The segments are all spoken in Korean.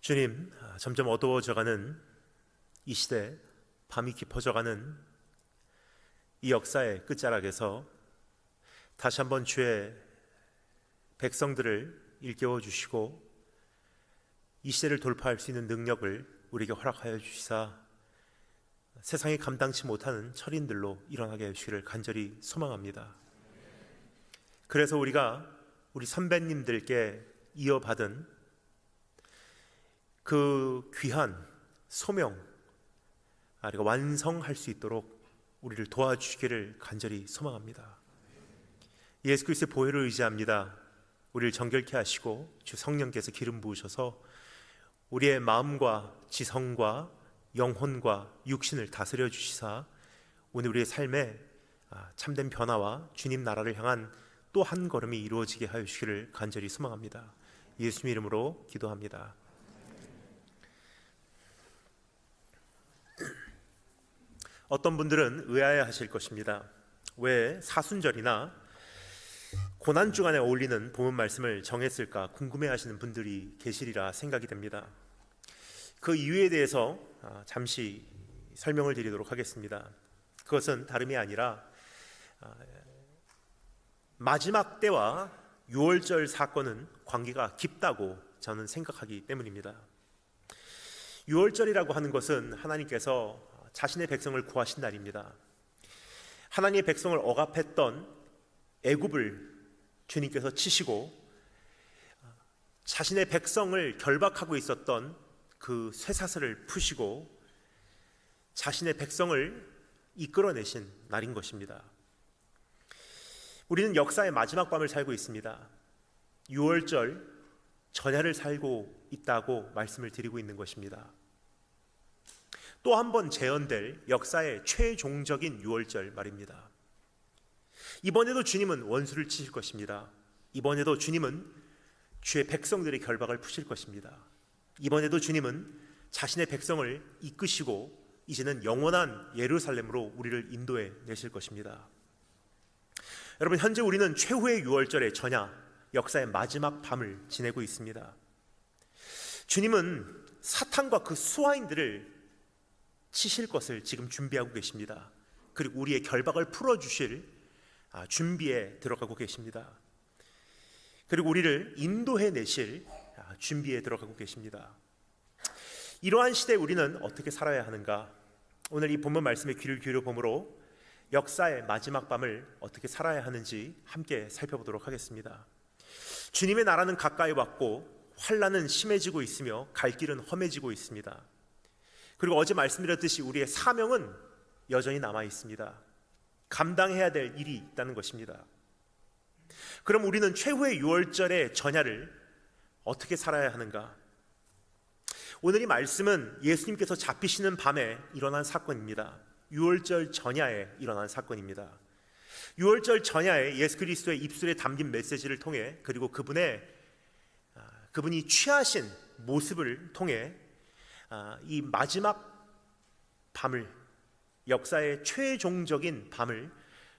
주님, 점점 어두워져가는 이 시대, 밤이 깊어져가는 이 역사의 끝자락에서 다시 한번 주의 백성들을 일깨워 주시고 이 시대를 돌파할 수 있는 능력을 우리에게 허락하여 주시사 세상이 감당치 못하는 철인들로 일어나게 해주시기를 간절히 소망합니다. 그래서 우리가 우리 선배님들께 이어받은 그 귀한 소명, 우리가 완성할 수 있도록 우리를 도와주시기를 간절히 소망합니다. 예수 그리스도의 보혈을 의지합니다. 우리를 정결케 하시고 주 성령께서 기름 부으셔서 우리의 마음과 지성과 영혼과 육신을 다스려 주시사 오늘 우리의 삶에 참된 변화와 주님 나라를 향한 또 한 걸음이 이루어지게 하여 주시기를 간절히 소망합니다. 예수님 이름으로 기도합니다. 어떤 분들은 의아해 하실 것입니다. 왜 사순절이나 고난주간에 어울리는 본문 말씀을 정했을까 궁금해 하시는 분들이 계시리라 생각이 됩니다. 그 이유에 대해서 잠시 설명을 드리도록 하겠습니다. 그것은 다름이 아니라 마지막 때와 유월절 사건은 관계가 깊다고 저는 생각하기 때문입니다. 유월절이라고 하는 것은 하나님께서 자신의 백성을 구하신 날입니다. 하나님의 백성을 억압했던 애굽을 주님께서 치시고 자신의 백성을 결박하고 있었던 그 쇠사슬을 푸시고 자신의 백성을 이끌어내신 날인 것입니다. 우리는 역사의 마지막 밤을 살고 있습니다. 유월절 전야를 살고 있다고 말씀을 드리고 있는 것입니다. 또 한 번 재현될 역사의 최종적인 유월절 말입니다. 이번에도 주님은 원수를 치실 것입니다. 이번에도 주님은 주의 백성들의 결박을 푸실 것입니다. 이번에도 주님은 자신의 백성을 이끄시고 이제는 영원한 예루살렘으로 우리를 인도해 내실 것입니다. 여러분, 현재 우리는 최후의 유월절의 전야, 역사의 마지막 밤을 지내고 있습니다. 주님은 사탄과 그 수하인들을 치실 것을 지금 준비하고 계십니다. 그리고 우리의 결박을 풀어주실 준비에 들어가고 계십니다. 그리고 우리를 인도해 내실 준비에 들어가고 계십니다. 이러한 시대에 우리는 어떻게 살아야 하는가? 오늘 이 본문 말씀에 귀를 기울여 보므로 역사의 마지막 밤을 어떻게 살아야 하는지 함께 살펴보도록 하겠습니다. 주님의 나라는 가까이 왔고 환난은 심해지고 있으며 갈 길은 험해지고 있습니다. 그리고 어제 말씀드렸듯이 우리의 사명은 여전히 남아 있습니다. 감당해야 될 일이 있다는 것입니다. 그럼 우리는 최후의 유월절의 전야를 어떻게 살아야 하는가? 오늘 이 말씀은 예수님께서 잡히시는 밤에 일어난 사건입니다. 유월절 전야에 일어난 사건입니다. 유월절 전야에 예수 그리스도의 입술에 담긴 메시지를 통해 그리고 그분이 취하신 모습을 통해 이 마지막 밤을, 역사의 최종적인 밤을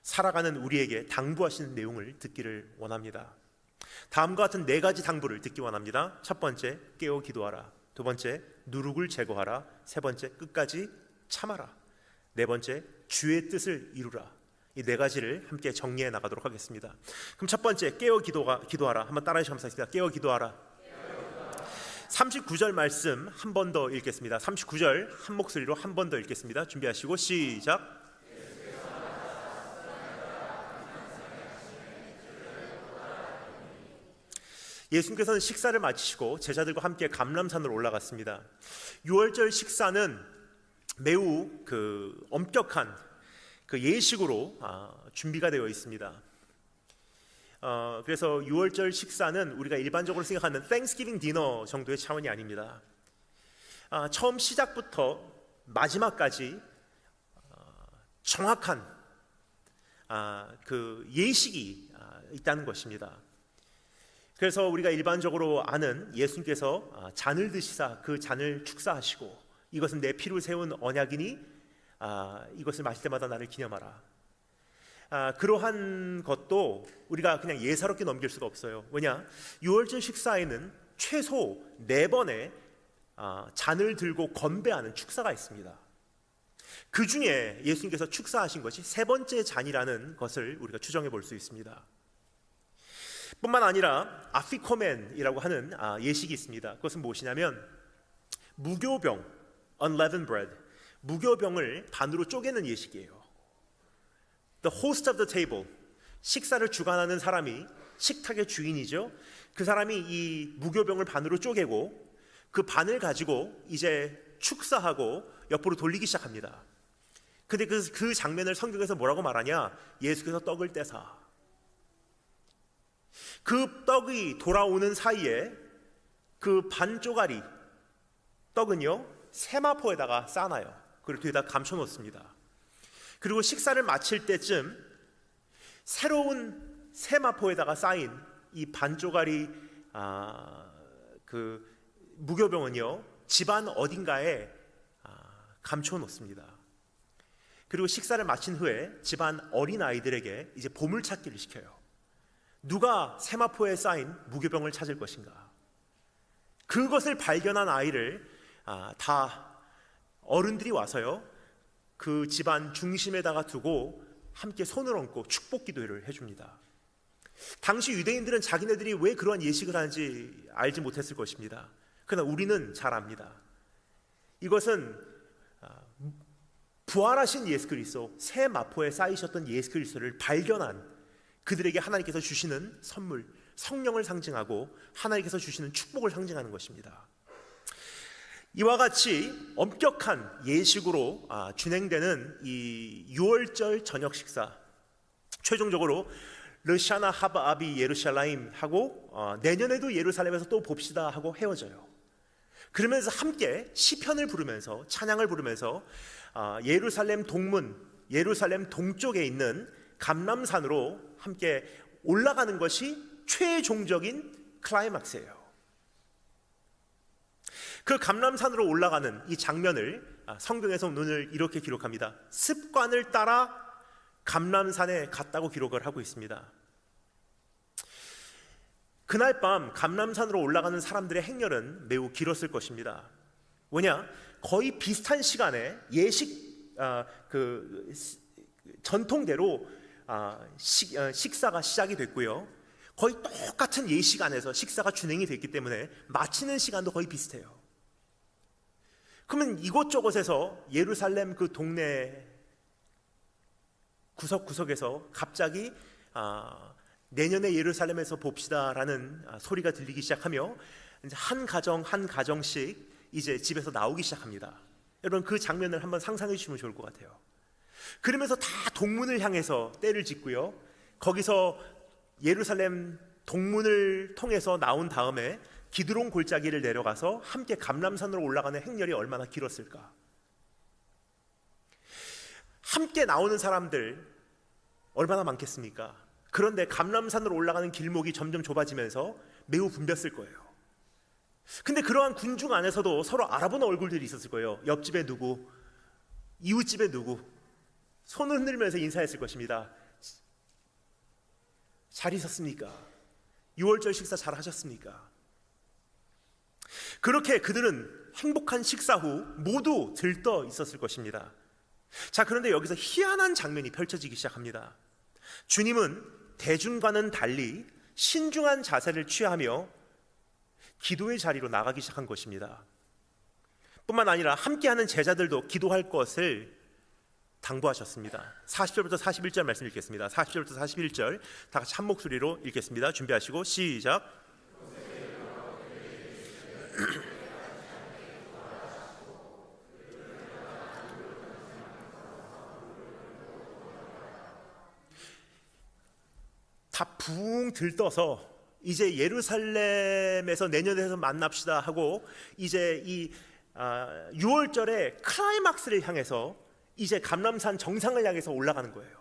살아가는 우리에게 당부하시는 내용을 듣기를 원합니다. 다음과 같은 4가지 당부를 듣기 원합니다. 첫 번째, 깨어 기도하라. 두 번째, 누룩을 제거하라. 세 번째, 끝까지 참아라. 네 번째, 주의 뜻을 이루라. 이 4가지를 함께 정리해 나가도록 하겠습니다. 그럼 첫 번째, 깨어 기도하라. 한번 따라해 주시면 감사하겠습니다. 깨어 기도하라. 39절 말씀 한 번 더 읽겠습니다. 39절 한 목소리로 한 번 더 읽겠습니다. 준비하시고 시작. 예수님께서는 식사를 마치시고 제자들과 함께 감람산으로 올라갔습니다. 유월절 식사는 매우 엄격한 예식으로 준비가 되어 있습니다. 그래서 유월절 식사는 우리가 일반적으로 생각하는 Thanksgiving 디너 정도의 차원이 아닙니다. 처음 시작부터 마지막까지 정확한 그 예식이 있다는 것입니다. 그래서 우리가 일반적으로 아는 예수님께서 잔을 드시사 그 잔을 축사하시고 이것은 내 피로 세운 언약이니 이것을 마실 때마다 나를 기념하라. 그러한 것도 우리가 그냥 예사롭게 넘길 수가 없어요. 왜냐? 유월절 식사에는 최소 4번의 잔을 들고 건배하는 축사가 있습니다. 그 중에 예수님께서 축사하신 것이 세 번째 잔이라는 것을 우리가 추정해 볼 수 있습니다. 뿐만 아니라 아피코멘이라고 하는 예식이 있습니다. 그것은 무엇이냐면 무교병, unleavened bread, 무교병을 반으로 쪼개는 예식이에요. The host of the table, 식사를 주관하는 사람이 식탁의 주인이죠. 그 사람이 이 무교병을 반으로 쪼개고 그 반을 가지고 이제 축사하고 옆으로 돌리기 시작합니다. 근데 그 장면을 성경에서 뭐라고 말하냐? 예수께서 떡을 떼사 그 떡이 돌아오는 사이에 그 반 쪼가리 떡은요 세마포에다가 싸놔요. 그리고 뒤에다 감춰 놓습니다. 그리고 식사를 마칠 때쯤 새로운 세마포에다가 쌓인 이 반 쪼가리 그 무교병은요 집안 어딘가에 감춰 놓습니다. 그리고 식사를 마친 후에 집안 어린 아이들에게 이제 보물찾기를 시켜요. 누가 세마포에 쌓인 무교병을 찾을 것인가? 그것을 발견한 아이를 다 어른들이 와서요 그 집안 중심에다가 두고 함께 손을 얹고 축복 기도를 해줍니다. 당시 유대인들은 자기네들이 왜 그런 예식을 하는지 알지 못했을 것입니다. 그러나 우리는 잘 압니다. 이것은 부활하신 예수 그리스도, 새 마포에 쌓이셨던 예수 그리스도를 발견한 그들에게 하나님께서 주시는 선물, 성령을 상징하고 하나님께서 주시는 축복을 상징하는 것입니다. 이와 같이 엄격한 예식으로 진행되는 이 유월절 저녁 식사, 최종적으로 르샤나 하바 아비 예루살렘 하고 내년에도 예루살렘에서 또 봅시다 하고 헤어져요. 그러면서 함께 시편을 부르면서 찬양을 부르면서 예루살렘 동문, 예루살렘 동쪽에 있는 감람산으로 함께 올라가는 것이 최종적인 클라이막스예요. 그 감람산으로 올라가는 이 장면을 성경에서 오늘 이렇게 기록합니다. 습관을 따라 감람산에 갔다고 기록을 하고 있습니다. 그날 밤 감람산으로 올라가는 사람들의 행렬은 매우 길었을 것입니다. 뭐냐? 거의 비슷한 시간에 예식 그 전통대로 식사가 시작이 됐고요. 거의 똑같은 예식 안에서 식사가 진행이 됐기 때문에 마치는 시간도 거의 비슷해요. 그러면 이곳저곳에서 예루살렘 그 동네 구석구석에서 갑자기 내년에 예루살렘에서 봅시다라는 소리가 들리기 시작하며 이제 한 가정 한 가정씩 이제 집에서 나오기 시작합니다. 여러분 그 장면을 한번 상상해 주시면 좋을 것 같아요. 그러면서 다 동문을 향해서 때를 짓고요. 거기서 예루살렘 동문을 통해서 나온 다음에 기드론 골짜기를 내려가서 함께 감람산으로 올라가는 행렬이 얼마나 길었을까? 함께 나오는 사람들 얼마나 많겠습니까? 그런데 감람산으로 올라가는 길목이 점점 좁아지면서 매우 붐볐을 거예요. 근데 그러한 군중 안에서도 서로 알아보는 얼굴들이 있었을 거예요. 옆집에 누구, 이웃집에 누구, 손을 흔들면서 인사했을 것입니다. 잘 있었습니까? 6월절 식사 잘 하셨습니까? 그렇게 그들은 행복한 식사 후 모두 들떠 있었을 것입니다. 자, 그런데 여기서 희한한 장면이 펼쳐지기 시작합니다. 주님은 대중과는 달리 신중한 자세를 취하며 기도의 자리로 나가기 시작한 것입니다. 뿐만 아니라 함께하는 제자들도 기도할 것을 당부하셨습니다. 40절부터 41절 말씀 읽겠습니다. 40절부터 41절 다 같이 한 목소리로 읽겠습니다. 준비하시고 시작. 다 붕 들떠서 이제 예루살렘에서 내년에서 만납시다 하고 이제 이 6월절의 클라이막스를 향해서 이제 감람산 정상을 향해서 올라가는 거예요.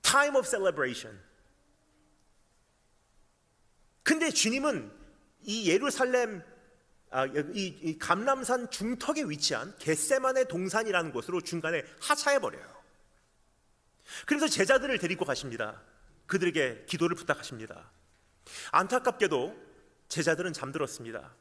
Time of celebration. 근데 주님은 이 예루살렘 이 감람산 중턱에 위치한 겟세마네 동산이라는 곳으로 중간에 하차해 버려요. 그래서 제자들을 데리고 가십니다. 그들에게 기도를 부탁하십니다. 안타깝게도 제자들은 잠들었습니다.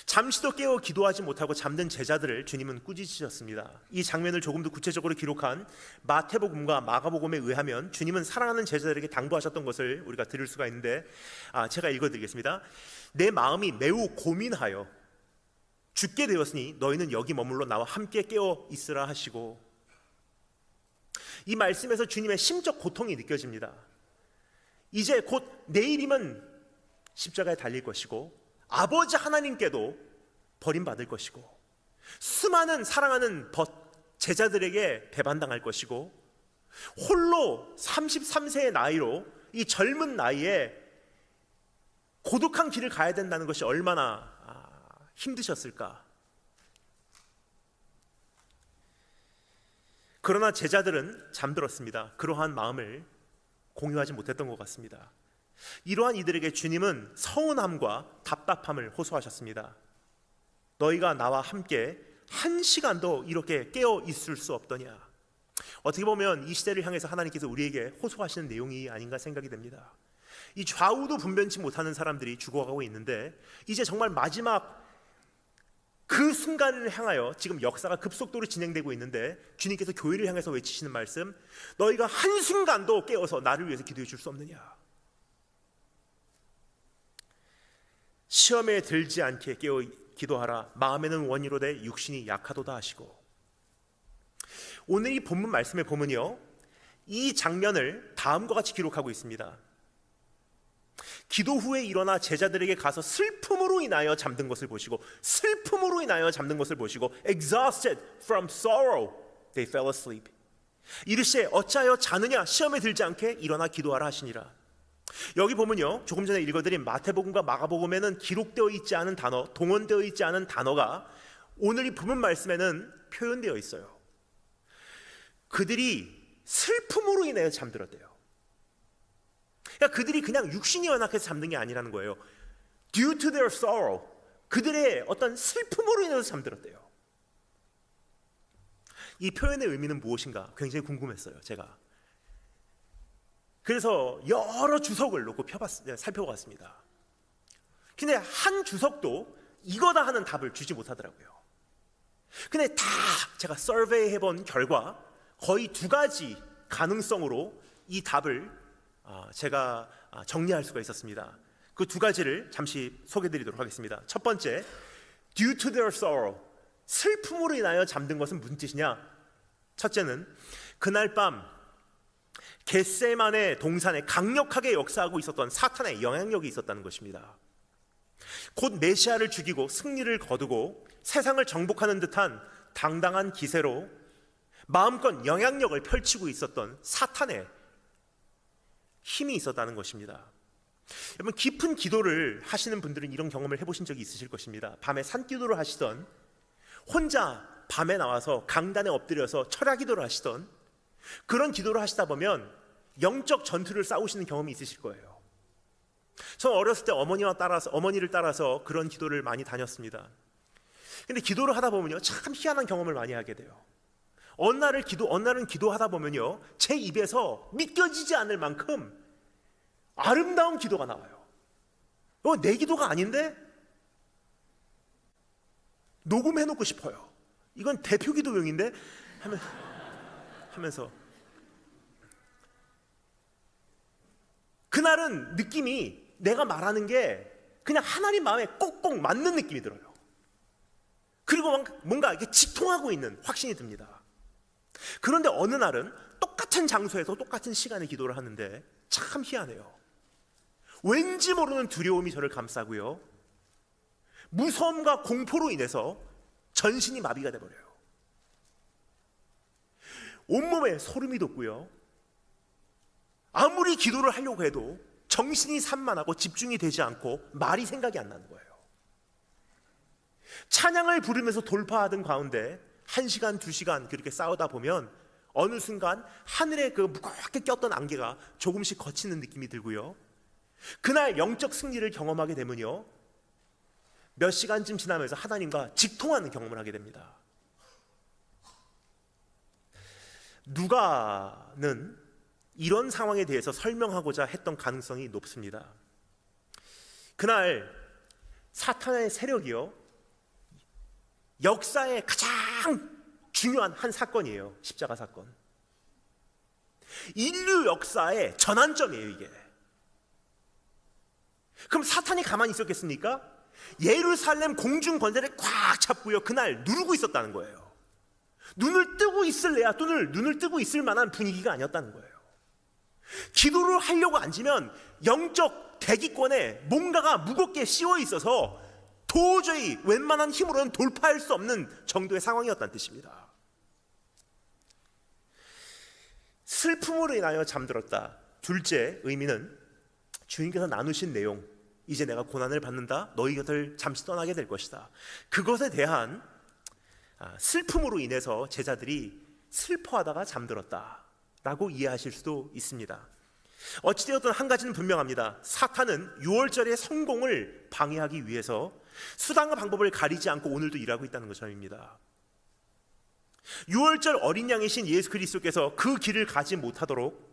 잠시도 깨어 기도하지 못하고 잠든 제자들을 주님은 꾸짖으셨습니다. 이 장면을 조금 더 구체적으로 기록한 마태복음과 마가복음에 의하면 주님은 사랑하는 제자들에게 당부하셨던 것을 우리가 들을 수가 있는데, 제가 읽어드리겠습니다. 내 마음이 매우 고민하여 죽게 되었으니 너희는 여기 머물러 나와 함께 깨어 있으라 하시고, 이 말씀에서 주님의 심적 고통이 느껴집니다. 이제 곧 내일이면 십자가에 달릴 것이고 아버지 하나님께도 버림받을 것이고 수많은 사랑하는 제자들에게 배반당할 것이고 홀로 33세의 나이로 이 젊은 나이에 고독한 길을 가야 된다는 것이 얼마나 힘드셨을까. 그러나 제자들은 잠들었습니다. 그러한 마음을 공유하지 못했던 것 같습니다. 이러한 이들에게 주님은 서운함과 답답함을 호소하셨습니다. 너희가 나와 함께 한 시간도 이렇게 깨어 있을 수 없더냐. 어떻게 보면 이 시대를 향해서 하나님께서 우리에게 호소하시는 내용이 아닌가 생각이 됩니다. 이 좌우도 분변치 못하는 사람들이 죽어가고 있는데 이제 정말 마지막 그 순간을 향하여 지금 역사가 급속도로 진행되고 있는데 주님께서 교회를 향해서 외치시는 말씀, 너희가 한순간도 깨어서 나를 위해서 기도해 줄 수 없느냐. 시험에 들지 않게 깨어 기도하라. 마음에는 원이로되 육신이 약하도다 하시고. 오늘 이 본문 말씀에 보면요, 이 장면을 다음과 같이 기록하고 있습니다. 기도 후에 일어나 제자들에게 가서 슬픔으로 인하여 잠든 것을 보시고, 슬픔으로 인하여 잠든 것을 보시고, exhausted from sorrow, they fell asleep. 이르시되 어찌하여 자느냐, 시험에 들지 않게 일어나 기도하라 하시니라. 여기 보면요, 조금 전에 읽어드린 마태복음과 마가복음에는 기록되어 있지 않은 단어, 동원되어 있지 않은 단어가 오늘 이 본문 말씀에는 표현되어 있어요. 그들이 슬픔으로 인하여 잠들었대요. 그러니까 그들이 그냥 육신이 연약해서 잠든 게 아니라는 거예요. Due to their sorrow, 그들의 어떤 슬픔으로 인해서 잠들었대요. 이 표현의 의미는 무엇인가 굉장히 궁금했어요, 제가. 그래서 여러 주석을 놓고 살펴봤습니다. 근데 한 주석도 이거다 하는 답을 주지 못하더라고요. 근데 다 제가 서베이 해본 결과 거의 두 가지 가능성으로 이 답을 제가 정리할 수가 있었습니다. 그 두 가지를 잠시 소개해드리도록 하겠습니다. 첫 번째, due to their sorrow, 슬픔으로 인하여 잠든 것은 무슨 뜻이냐? 첫째는 그날 밤 겟세마네 동산에 강력하게 역사하고 있었던 사탄의 영향력이 있었다는 것입니다. 곧 메시아를 죽이고 승리를 거두고 세상을 정복하는 듯한 당당한 기세로 마음껏 영향력을 펼치고 있었던 사탄의 힘이 있었다는 것입니다. 여러분, 깊은 기도를 하시는 분들은 이런 경험을 해보신 적이 있으실 것입니다. 밤에 산기도를 하시던, 혼자 밤에 나와서 강단에 엎드려서 철야 기도를 하시던, 그런 기도를 하시다 보면 영적 전투를 싸우시는 경험이 있으실 거예요. 저는 어렸을 때 어머니를 따라서 그런 기도를 많이 다녔습니다. 근데 기도를 하다 보면요, 참 희한한 경험을 많이 하게 돼요. 어느 날은 기도하다 보면요, 제 입에서 믿겨지지 않을 만큼 아름다운 기도가 나와요. 내 기도가 아닌데? 녹음해놓고 싶어요. 이건 대표 기도용인데? 하면서 그날은 느낌이 내가 말하는 게 그냥 하나님 마음에 꼭꼭 맞는 느낌이 들어요. 그리고 뭔가 이렇게 직통하고 있는 확신이 듭니다. 그런데 어느 날은 똑같은 장소에서 똑같은 시간에 기도를 하는데 참 희한해요. 왠지 모르는 두려움이 저를 감싸고요, 무서움과 공포로 인해서 전신이 마비가 돼버려요. 온몸에 소름이 돋고요, 아무리 기도를 하려고 해도 정신이 산만하고 집중이 되지 않고 말이 생각이 안 나는 거예요. 찬양을 부르면서 돌파하던 가운데 1시간, 2시간 그렇게 싸우다 보면 어느 순간 하늘에 그 무겁게 꼈던 안개가 조금씩 걷히는 느낌이 들고요, 그날 영적 승리를 경험하게 되면요, 몇 시간쯤 지나면서 하나님과 직통하는 경험을 하게 됩니다. 누가는 이런 상황에 대해서 설명하고자 했던 가능성이 높습니다. 그날 사탄의 세력이요, 역사의 가장 중요한 한 사건이에요. 십자가 사건. 인류 역사의 전환점이에요, 이게. 그럼 사탄이 가만히 있었겠습니까? 예루살렘 공중 권세를 꽉 잡고요, 그날 누르고 있었다는 거예요. 눈을 뜨고 있을래야 눈을 뜨고 있을 만한 분위기가 아니었다는 거예요. 기도를 하려고 앉으면 영적 대기권에 뭔가가 무겁게 씌워 있어서 도저히 웬만한 힘으로는 돌파할 수 없는 정도의 상황이었다는 뜻입니다. 슬픔으로 인하여 잠들었다. 둘째 의미는 주님께서 나누신 내용, 이제 내가 고난을 받는다, 너희 곁을 잠시 떠나게 될 것이다. 그것에 대한 슬픔으로 인해서 제자들이 슬퍼하다가 잠들었다 라고 이해하실 수도 있습니다. 어찌되었든 한 가지는 분명합니다. 사탄은 6월절의 성공을 방해하기 위해서 수단과 방법을 가리지 않고 오늘도 일하고 있다는 것입니다. 6월절 어린 양이신 예수 그리스도께서 그 길을 가지 못하도록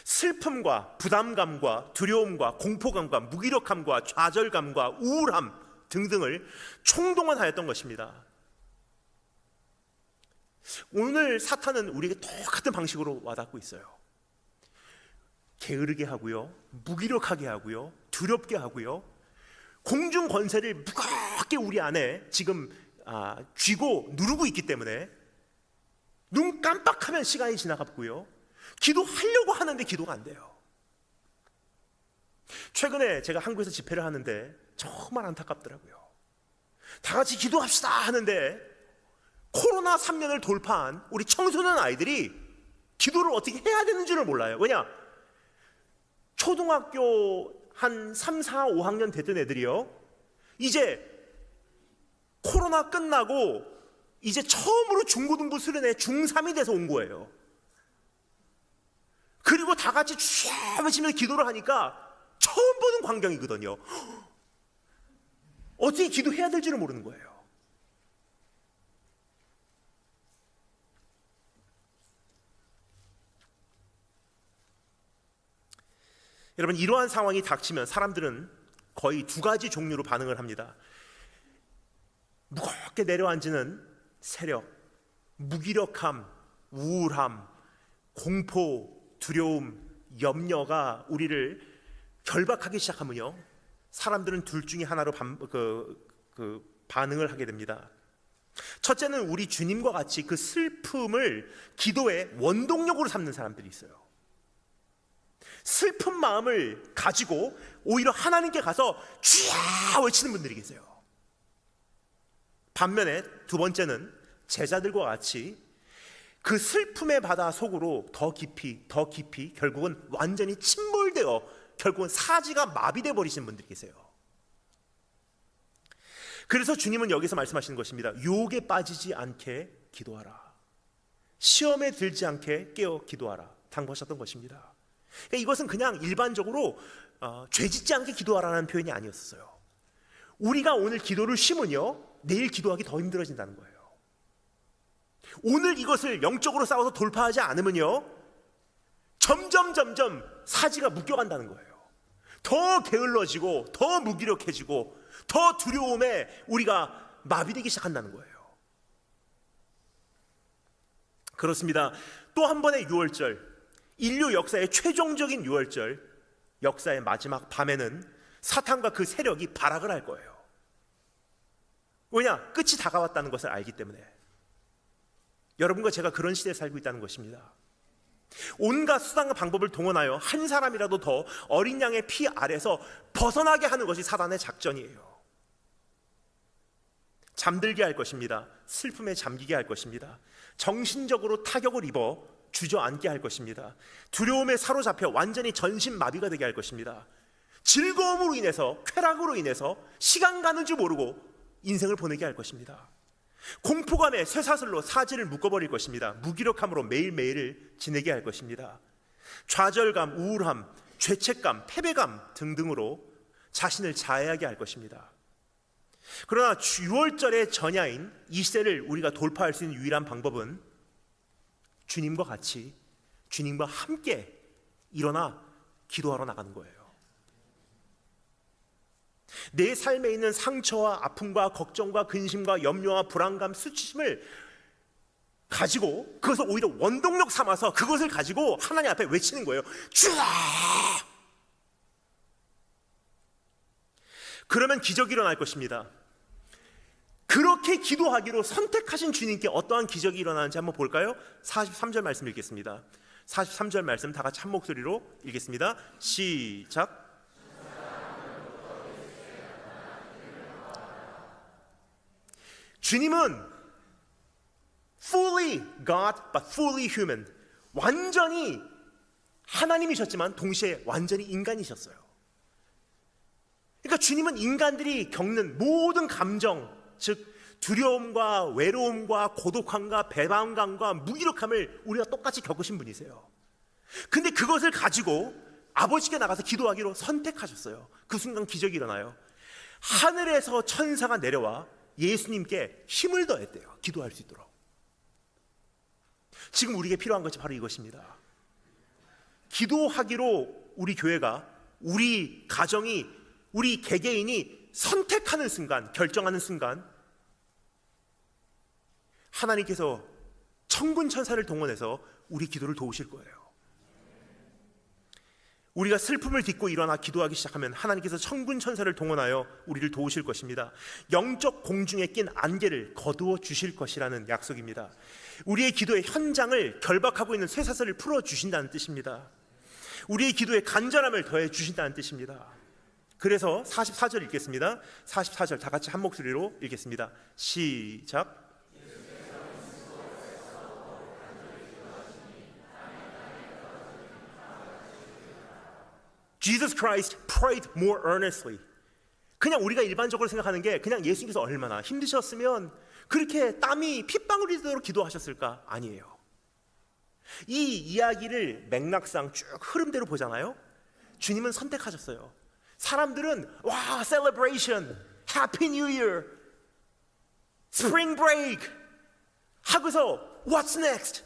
슬픔과 부담감과 두려움과 공포감과 무기력함과 좌절감과 우울함 등등을 총동원하였던 것입니다. 오늘 사탄은 우리에게 똑같은 방식으로 와닿고 있어요. 게으르게 하고요, 무기력하게 하고요, 두렵게 하고요, 공중 권세를 무겁게 우리 안에 지금 쥐고 누르고 있기 때문에 눈 깜빡하면 시간이 지나갔고요, 기도하려고 하는데 기도가 안 돼요. 최근에 제가 한국에서 집회를 하는데 정말 안타깝더라고요. 다 같이 기도합시다 하는데 코로나 3년을 돌파한 우리 청소년 아이들이 기도를 어떻게 해야 되는지를 몰라요. 왜냐? 초등학교 한 3, 4, 5학년 됐던 애들이요, 이제 코로나 끝나고 이제 처음으로 중고등부 수련회 중3이 돼서 온 거예요. 그리고 다 같이 쥐 외치면서 기도를 하니까 처음 보는 광경이거든요. 어떻게 기도해야 될지를 모르는 거예요. 여러분, 이러한 상황이 닥치면 사람들은 거의 두 가지 종류로 반응을 합니다. 무겁게 내려앉는 세력, 무기력함, 우울함, 공포, 두려움, 염려가 우리를 결박하기 시작하면요, 사람들은 둘 중에 하나로 반응을 하게 됩니다. 첫째는 우리 주님과 같이 그 슬픔을 기도의 원동력으로 삼는 사람들이 있어요. 슬픈 마음을 가지고 오히려 하나님께 가서 쥐야 외치는 분들이 계세요. 반면에 두 번째는 제자들과 같이 그 슬픔의 바다 속으로 더 깊이 결국은 완전히 침몰되어 결국은 사지가 마비돼 버리신 분들이 계세요. 그래서 주님은 여기서 말씀하시는 것입니다. 유혹에 빠지지 않게 기도하라, 시험에 들지 않게 깨어 기도하라 당부하셨던 것입니다. 그러니까 이것은 그냥 일반적으로 죄짓지 않게 기도하라는 표현이 아니었어요. 우리가 오늘 기도를 쉬면요, 내일 기도하기 더 힘들어진다는 거예요. 오늘 이것을 영적으로 싸워서 돌파하지 않으면요, 점점 사지가 묶여간다는 거예요. 더 게을러지고 더 무기력해지고 더 두려움에 우리가 마비되기 시작한다는 거예요. 그렇습니다. 또 한 번의 6월절, 인류 역사의 최종적인 6월절, 역사의 마지막 밤에는 사탄과 그 세력이 발악을 할 거예요. 왜냐? 끝이 다가왔다는 것을 알기 때문에. 여러분과 제가 그런 시대에 살고 있다는 것입니다. 온갖 수단과 방법을 동원하여 한 사람이라도 더 어린 양의 피 아래서 벗어나게 하는 것이 사단의 작전이에요. 잠들게 할 것입니다. 슬픔에 잠기게 할 것입니다. 정신적으로 타격을 입어 주저앉게 할 것입니다. 두려움에 사로잡혀 완전히 전신마비가 되게 할 것입니다. 즐거움으로 인해서, 쾌락으로 인해서 시간 가는 줄 모르고 인생을 보내게 할 것입니다. 공포감에 쇠사슬로 사지를 묶어버릴 것입니다. 무기력함으로 매일매일을 지내게 할 것입니다. 좌절감, 우울함, 죄책감, 패배감 등등으로 자신을 자해하게 할 것입니다. 그러나 6월절의 전야인 이 시대를 우리가 돌파할 수 있는 유일한 방법은 주님과 같이, 주님과 함께 일어나 기도하러 나가는 거예요. 내 삶에 있는 상처와 아픔과 걱정과 근심과 염려와 불안감, 수치심을 가지고 그것을 오히려 원동력 삼아서 그것을 가지고 하나님 앞에 외치는 거예요. 주아! 그러면 기적이 일어날 것입니다. 그렇게 기도하기로 선택하신 주님께 어떠한 기적이 일어나는지 한번 볼까요? 43절 말씀 읽겠습니다. 43절 말씀 다 같이 한 목소리로 읽겠습니다. 시작. 주님은 fully God but fully human, 완전히 하나님이셨지만 동시에 완전히 인간이셨어요. 그러니까 주님은 인간들이 겪는 모든 감정, 즉 두려움과 외로움과 고독함과 배반감과 무기력함을 우리가 똑같이 겪으신 분이세요. 근데 그것을 가지고 아버지께 나가서 기도하기로 선택하셨어요. 그 순간 기적이 일어나요. 하늘에서 천사가 내려와 예수님께 힘을 더했대요. 기도할 수 있도록. 지금 우리에게 필요한 것이 바로 이것입니다. 기도하기로 우리 교회가, 우리 가정이, 우리 개개인이 선택하는 순간, 결정하는 순간 하나님께서 천군 천사를 동원해서 우리 기도를 도우실 거예요. 우리가 슬픔을 딛고 일어나 기도하기 시작하면 하나님께서 천군 천사를 동원하여 우리를 도우실 것입니다. 영적 공중에 낀 안개를 거두어 주실 것이라는 약속입니다. 우리의 기도의 현장을 결박하고 있는 쇠사슬을 풀어 주신다는 뜻입니다. 우리의 기도에 간절함을 더해 주신다는 뜻입니다. 그래서 44절 읽겠습니다. 44절 다 같이 한 목소리로 읽겠습니다. 시작. Jesus Christ prayed more earnestly. 그냥 우리가 일반적으로 생각하는 게 그냥 예수님께서 얼마나 힘드셨으면 그렇게 땀이 핏방울이 되도록 기도하셨을까? 아니에요. 이 이야기를 맥락상 쭉 흐름대로 보잖아요. 주님은 선택하셨어요. 사람들은 와, celebration, happy new year, spring break 하고서 what's next?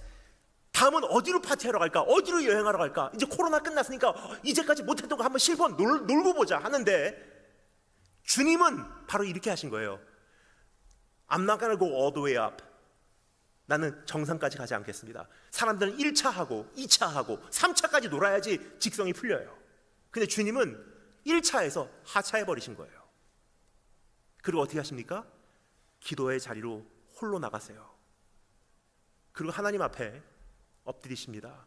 다음은 어디로 파티하러 갈까? 어디로 여행하러 갈까? 이제 코로나 끝났으니까 이제까지 못했던 거 한번 실컷 놀고 보자 하는데 주님은 바로 이렇게 하신 거예요. I'm not gonna go all the way up. 나는 정상까지 가지 않겠습니다. 사람들은 1차 하고 2차 하고 3차까지 놀아야지 직성이 풀려요. 근데 주님은 1차에서 하차해버리신 거예요. 그리고 어떻게 하십니까? 기도의 자리로 홀로 나가세요. 그리고 하나님 앞에 엎드리십니다.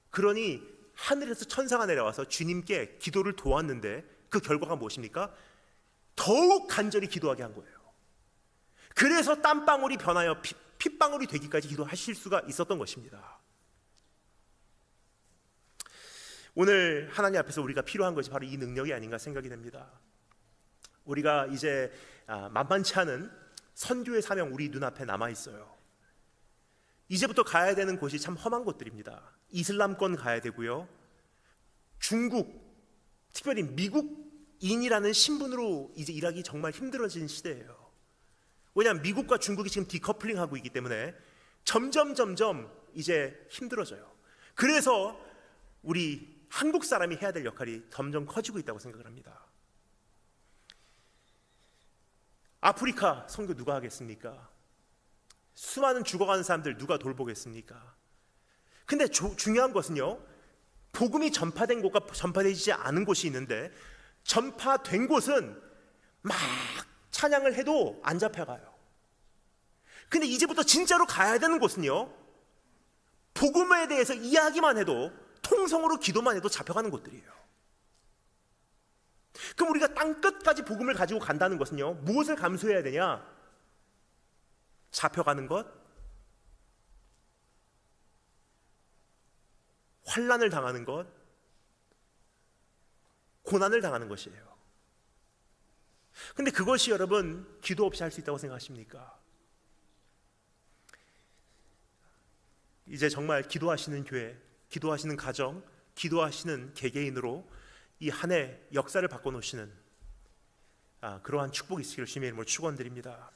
그러니 하늘에서 천사가 내려와서 주님께 기도를 도왔는데 그 결과가 무엇입니까? 더욱 간절히 기도하게 한 거예요. 그래서 땀방울이 변하여 핏방울이 되기까지 기도하실 수가 있었던 것입니다. 오늘 하나님 앞에서 우리가 필요한 것이 바로 이 능력이 아닌가 생각이 됩니다. 우리가 이제 만만치 않은 선교의 사명 우리 눈앞에 남아 있어요. 이제부터 가야 되는 곳이 참 험한 곳들입니다. 이슬람권 가야 되고요. 중국, 특별히 미국인이라는 신분으로 이제 일하기 정말 힘들어진 시대예요. 왜냐하면 미국과 중국이 지금 디커플링하고 있기 때문에 점점 이제 힘들어져요. 그래서 우리 한국 사람이 해야 될 역할이 점점 커지고 있다고 생각을 합니다. 아프리카 선교 누가 하겠습니까? 수많은 죽어가는 사람들 누가 돌보겠습니까? 근데 중요한 것은요, 복음이 전파된 곳과 전파되지 않은 곳이 있는데 전파된 곳은 막 찬양을 해도 안 잡혀가요. 근데 이제부터 진짜로 가야 되는 곳은요, 복음에 대해서 이야기만 해도, 통성으로 기도만 해도 잡혀가는 곳들이에요. 그럼 우리가 땅끝까지 복음을 가지고 간다는 것은요, 무엇을 감수해야 되냐? 잡혀가는 것, 환난을 당하는 것, 고난을 당하는 것이에요. 근데 그것이 여러분 기도 없이 할 수 있다고 생각하십니까? 이제 정말 기도하시는 교회, 기도하시는 가정, 기도하시는 개개인으로 이 한 해 역사를 바꿔놓으시는 그러한 축복이 있으기를 주님의 이름으로 축원드립니다.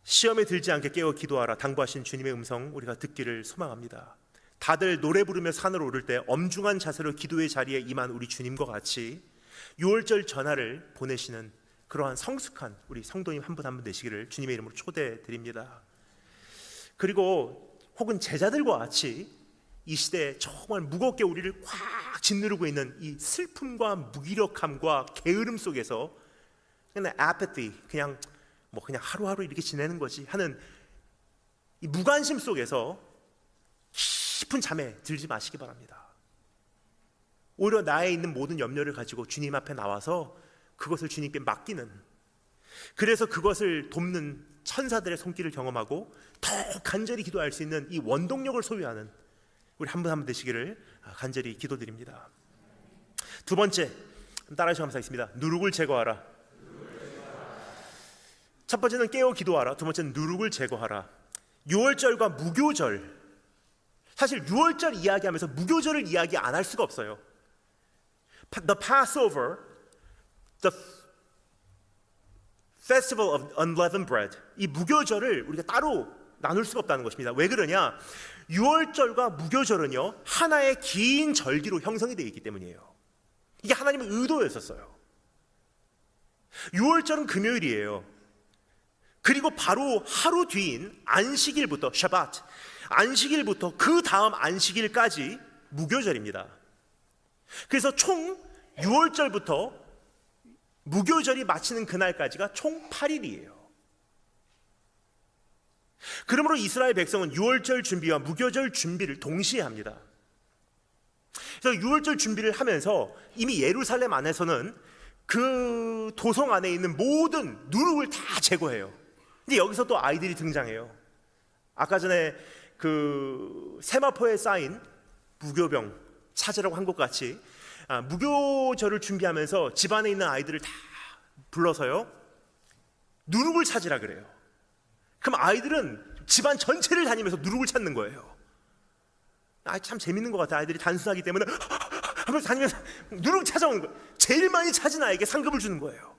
시험에 들지 않게 깨어 기도하라 당부하신 주님의 음성 우리가 듣기를 소망합니다. 다들 노래 부르며 산을 오를 때 엄중한 자세로 기도의 자리에 임한 우리 주님과 같이 유월절 전화를 보내시는 그러한 성숙한 우리 성도님 한 분 한 분 되시기를 주님의 이름으로 초대해 드립니다. 그리고 혹은 제자들과 같이 이 시대에 정말 무겁게 우리를 꽉 짓누르고 있는 이 슬픔과 무기력함과 게으름 속에서 그냥 apathy, 그냥 하루하루 이렇게 지내는 거지 하는 이 무관심 속에서 깊은 잠에 들지 마시기 바랍니다. 오히려 나에 있는 모든 염려를 가지고 주님 앞에 나와서 그것을 주님께 맡기는, 그래서 그것을 돕는 천사들의 손길을 경험하고 더 간절히 기도할 수 있는 이 원동력을 소유하는 우리 한 분 한 분 되시기를 간절히 기도드립니다. 두 번째, 따라하시면서 감사하겠습니다. 누룩을 제거하라. 첫 번째는 깨어 기도하라. 두 번째는 누룩을 제거하라. 유월절과 무교절, 사실 유월절 이야기하면서 무교절을 이야기 안 할 수가 없어요. The Passover, the Festival of Unleavened Bread, 이 무교절을 우리가 따로 나눌 수가 없다는 것입니다. 왜 그러냐? 유월절과 무교절은요 하나의 긴 절기로 형성이 되어 있기 때문이에요. 이게 하나님의 의도였었어요. 유월절은 금요일이에요. 그리고 바로 하루 뒤인 안식일부터 샤바트, 안식일부터 그 다음 안식일까지 무교절입니다. 그래서 총 6월절부터 무교절이 마치는 그날까지가 총 8일이에요. 그러므로 이스라엘 백성은 6월절 준비와 무교절 준비를 동시에 합니다. 그래서 6월절 준비를 하면서 이미 예루살렘 안에서는 그 도성 안에 있는 모든 누룩을 다 제거해요. 근데 여기서 또 아이들이 등장해요. 아까 전에 그 세마포에 쌓인 무교병 찾으라고 한 것 같이 무교절을 준비하면서 집안에 있는 아이들을 다 불러서요 누룩을 찾으라 그래요. 그럼 아이들은 집안 전체를 다니면서 누룩을 찾는 거예요. 참 재밌는 것 같아요. 아이들이 단순하기 때문에 하면서 다니면서 누룩 찾아오는 거예요. 제일 많이 찾은 아이에게 상급을 주는 거예요.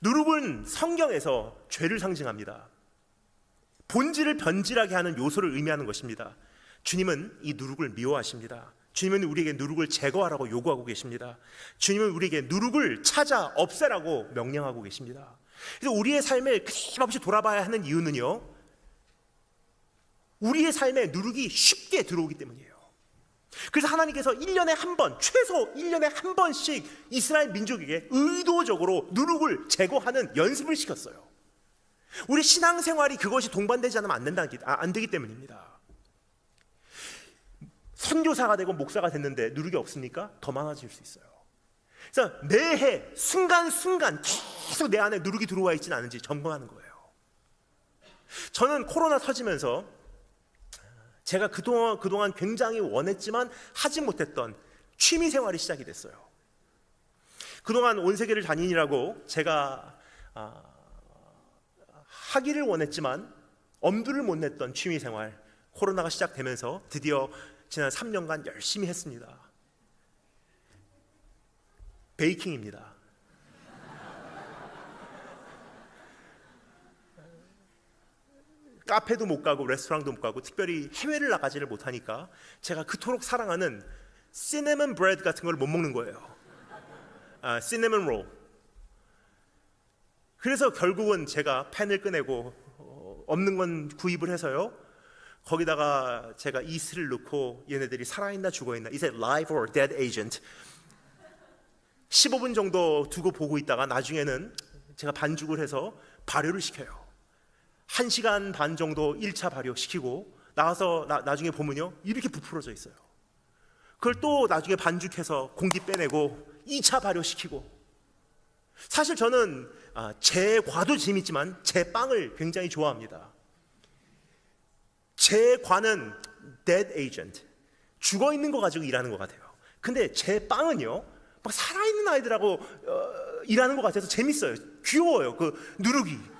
누룩은 성경에서 죄를 상징합니다. 본질을 변질하게 하는 요소를 의미하는 것입니다. 주님은 이 누룩을 미워하십니다. 주님은 우리에게 누룩을 제거하라고 요구하고 계십니다. 주님은 우리에게 누룩을 찾아 없애라고 명령하고 계십니다. 그래서 우리의 삶에 끊임없이 돌아봐야 하는 이유는요, 우리의 삶에 누룩이 쉽게 들어오기 때문이에요. 그래서 하나님께서 1년에 한 번, 최소 1년에 한 번씩 이스라엘 민족에게 의도적으로 누룩을 제거하는 연습을 시켰어요. 우리 신앙생활이 그것이 동반되지 않으면 안 되기 때문입니다. 선교사가 되고 목사가 됐는데 누룩이 없으니까 더 많아질 수 있어요. 그래서 매해 순간순간 계속 내 안에 누룩이 들어와 있지는 않은지 점검하는 거예요. 저는 코로나 터지면서 제가 그동안 굉장히 원했지만 하지 못했던 취미생활이 시작이 됐어요. 그동안 온 세계를 다니느라고 제가 하기를 원했지만 엄두를 못 냈던 취미생활, 코로나가 시작되면서 드디어 지난 3년간 열심히 했습니다. 베이킹입니다. 카페도 못 가고 레스토랑도 못 가고 특별히 해외를 나가지를 못하니까 제가 그토록 사랑하는 시네먼 브레드 같은 걸 못 먹는 거예요. 시네먼 롤. 그래서 결국은 제가 팬을 꺼내고 없는 건 구입을 해서요, 거기다가 제가 이스트를 넣고 얘네들이 살아있나 죽어있나, Is it live or dead agent, 15분 정도 두고 보고 있다가 나중에는 제가 반죽을 해서 발효를 시켜요. 1시간 반 정도 1차 발효시키고 나와서 나중에 보면요 이렇게 부풀어져 있어요. 그걸 또 나중에 반죽해서 공기 빼내고 2차 발효시키고. 사실 저는 제 과도 재밌지만 제 빵을 굉장히 좋아합니다. 제 과는 dead agent, 죽어있는 거 가지고 일하는 것 같아요. 근데 제 빵은요 막 살아있는 아이들하고 일하는 것 같아서 재밌어요. 귀여워요. 그 누룩이.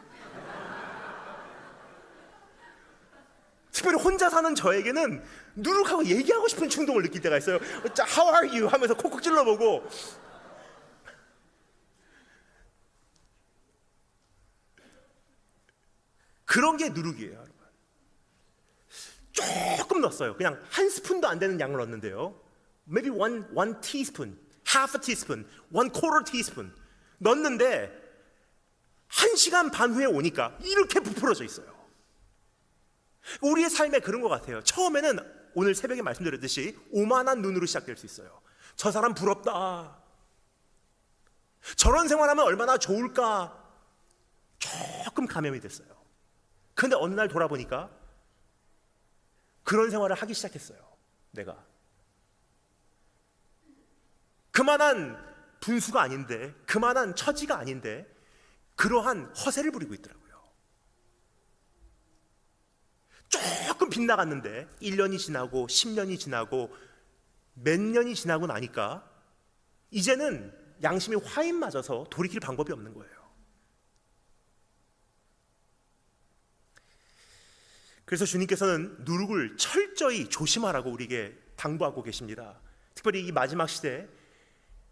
특별히 혼자 사는 저에게는 누룩하고 얘기하고 싶은 충동을 느낄 때가 있어요. How are you? 하면서 콕콕 찔러보고. 그런 게 누룩이에요, 여러분. 조금 넣었어요. 그냥 한 스푼도 안 되는 양을 넣었는데요. Maybe one teaspoon, half a teaspoon, one quarter teaspoon 넣었는데 1시간 반 후에 오니까 이렇게 부풀어져 있어요. 우리의 삶에 그런 것 같아요. 처음에는 오늘 새벽에 말씀드렸듯이 오만한 눈으로 시작될 수 있어요. 저 사람 부럽다. 저런 생활하면 얼마나 좋을까. 조금 감염이 됐어요. 그런데 어느 날 돌아보니까 그런 생활을 하기 시작했어요. 내가 그만한 분수가 아닌데, 그만한 처지가 아닌데 그러한 허세를 부리고 있더라고요. 조금 빗나갔는데 1년이 지나고 10년이 지나고 몇 년이 지나고 나니까 이제는 양심이 화인 맞아서 돌이킬 방법이 없는 거예요. 그래서 주님께서는 누룩을 철저히 조심하라고 우리에게 당부하고 계십니다. 특별히 이 마지막 시대에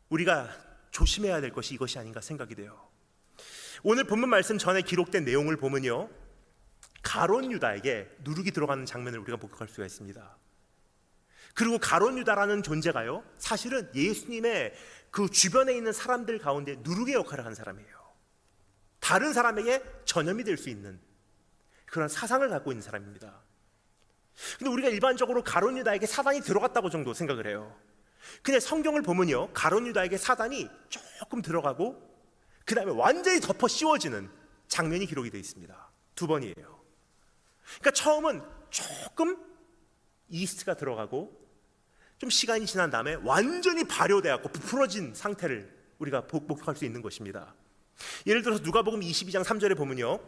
우리가 조심해야 될 것이 이것이 아닌가 생각이 돼요. 오늘 본문 말씀 전에 기록된 내용을 보면요, 가룟 유다에게 누룩이 들어가는 장면을 우리가 목격할 수가 있습니다. 그리고 가룟 유다라는 존재가요, 사실은 예수님의 그 주변에 있는 사람들 가운데 누룩의 역할을 하는 사람이에요. 다른 사람에게 전염이 될 수 있는 그런 사상을 갖고 있는 사람입니다. 근데 우리가 일반적으로 가룟 유다에게 사단이 들어갔다고 정도 생각을 해요. 근데 성경을 보면요, 가룟 유다에게 사단이 조금 들어가고 그 다음에 완전히 덮어 씌워지는 장면이 기록이 되어 있습니다. 2번이에요. 그러니까 처음은 조금 이스트가 들어가고 좀 시간이 지난 다음에 완전히 발효되었고 부풀어진 상태를 우리가 목격할 수 있는 것입니다. 예를 들어서 누가복음 22장 3절에 보면요,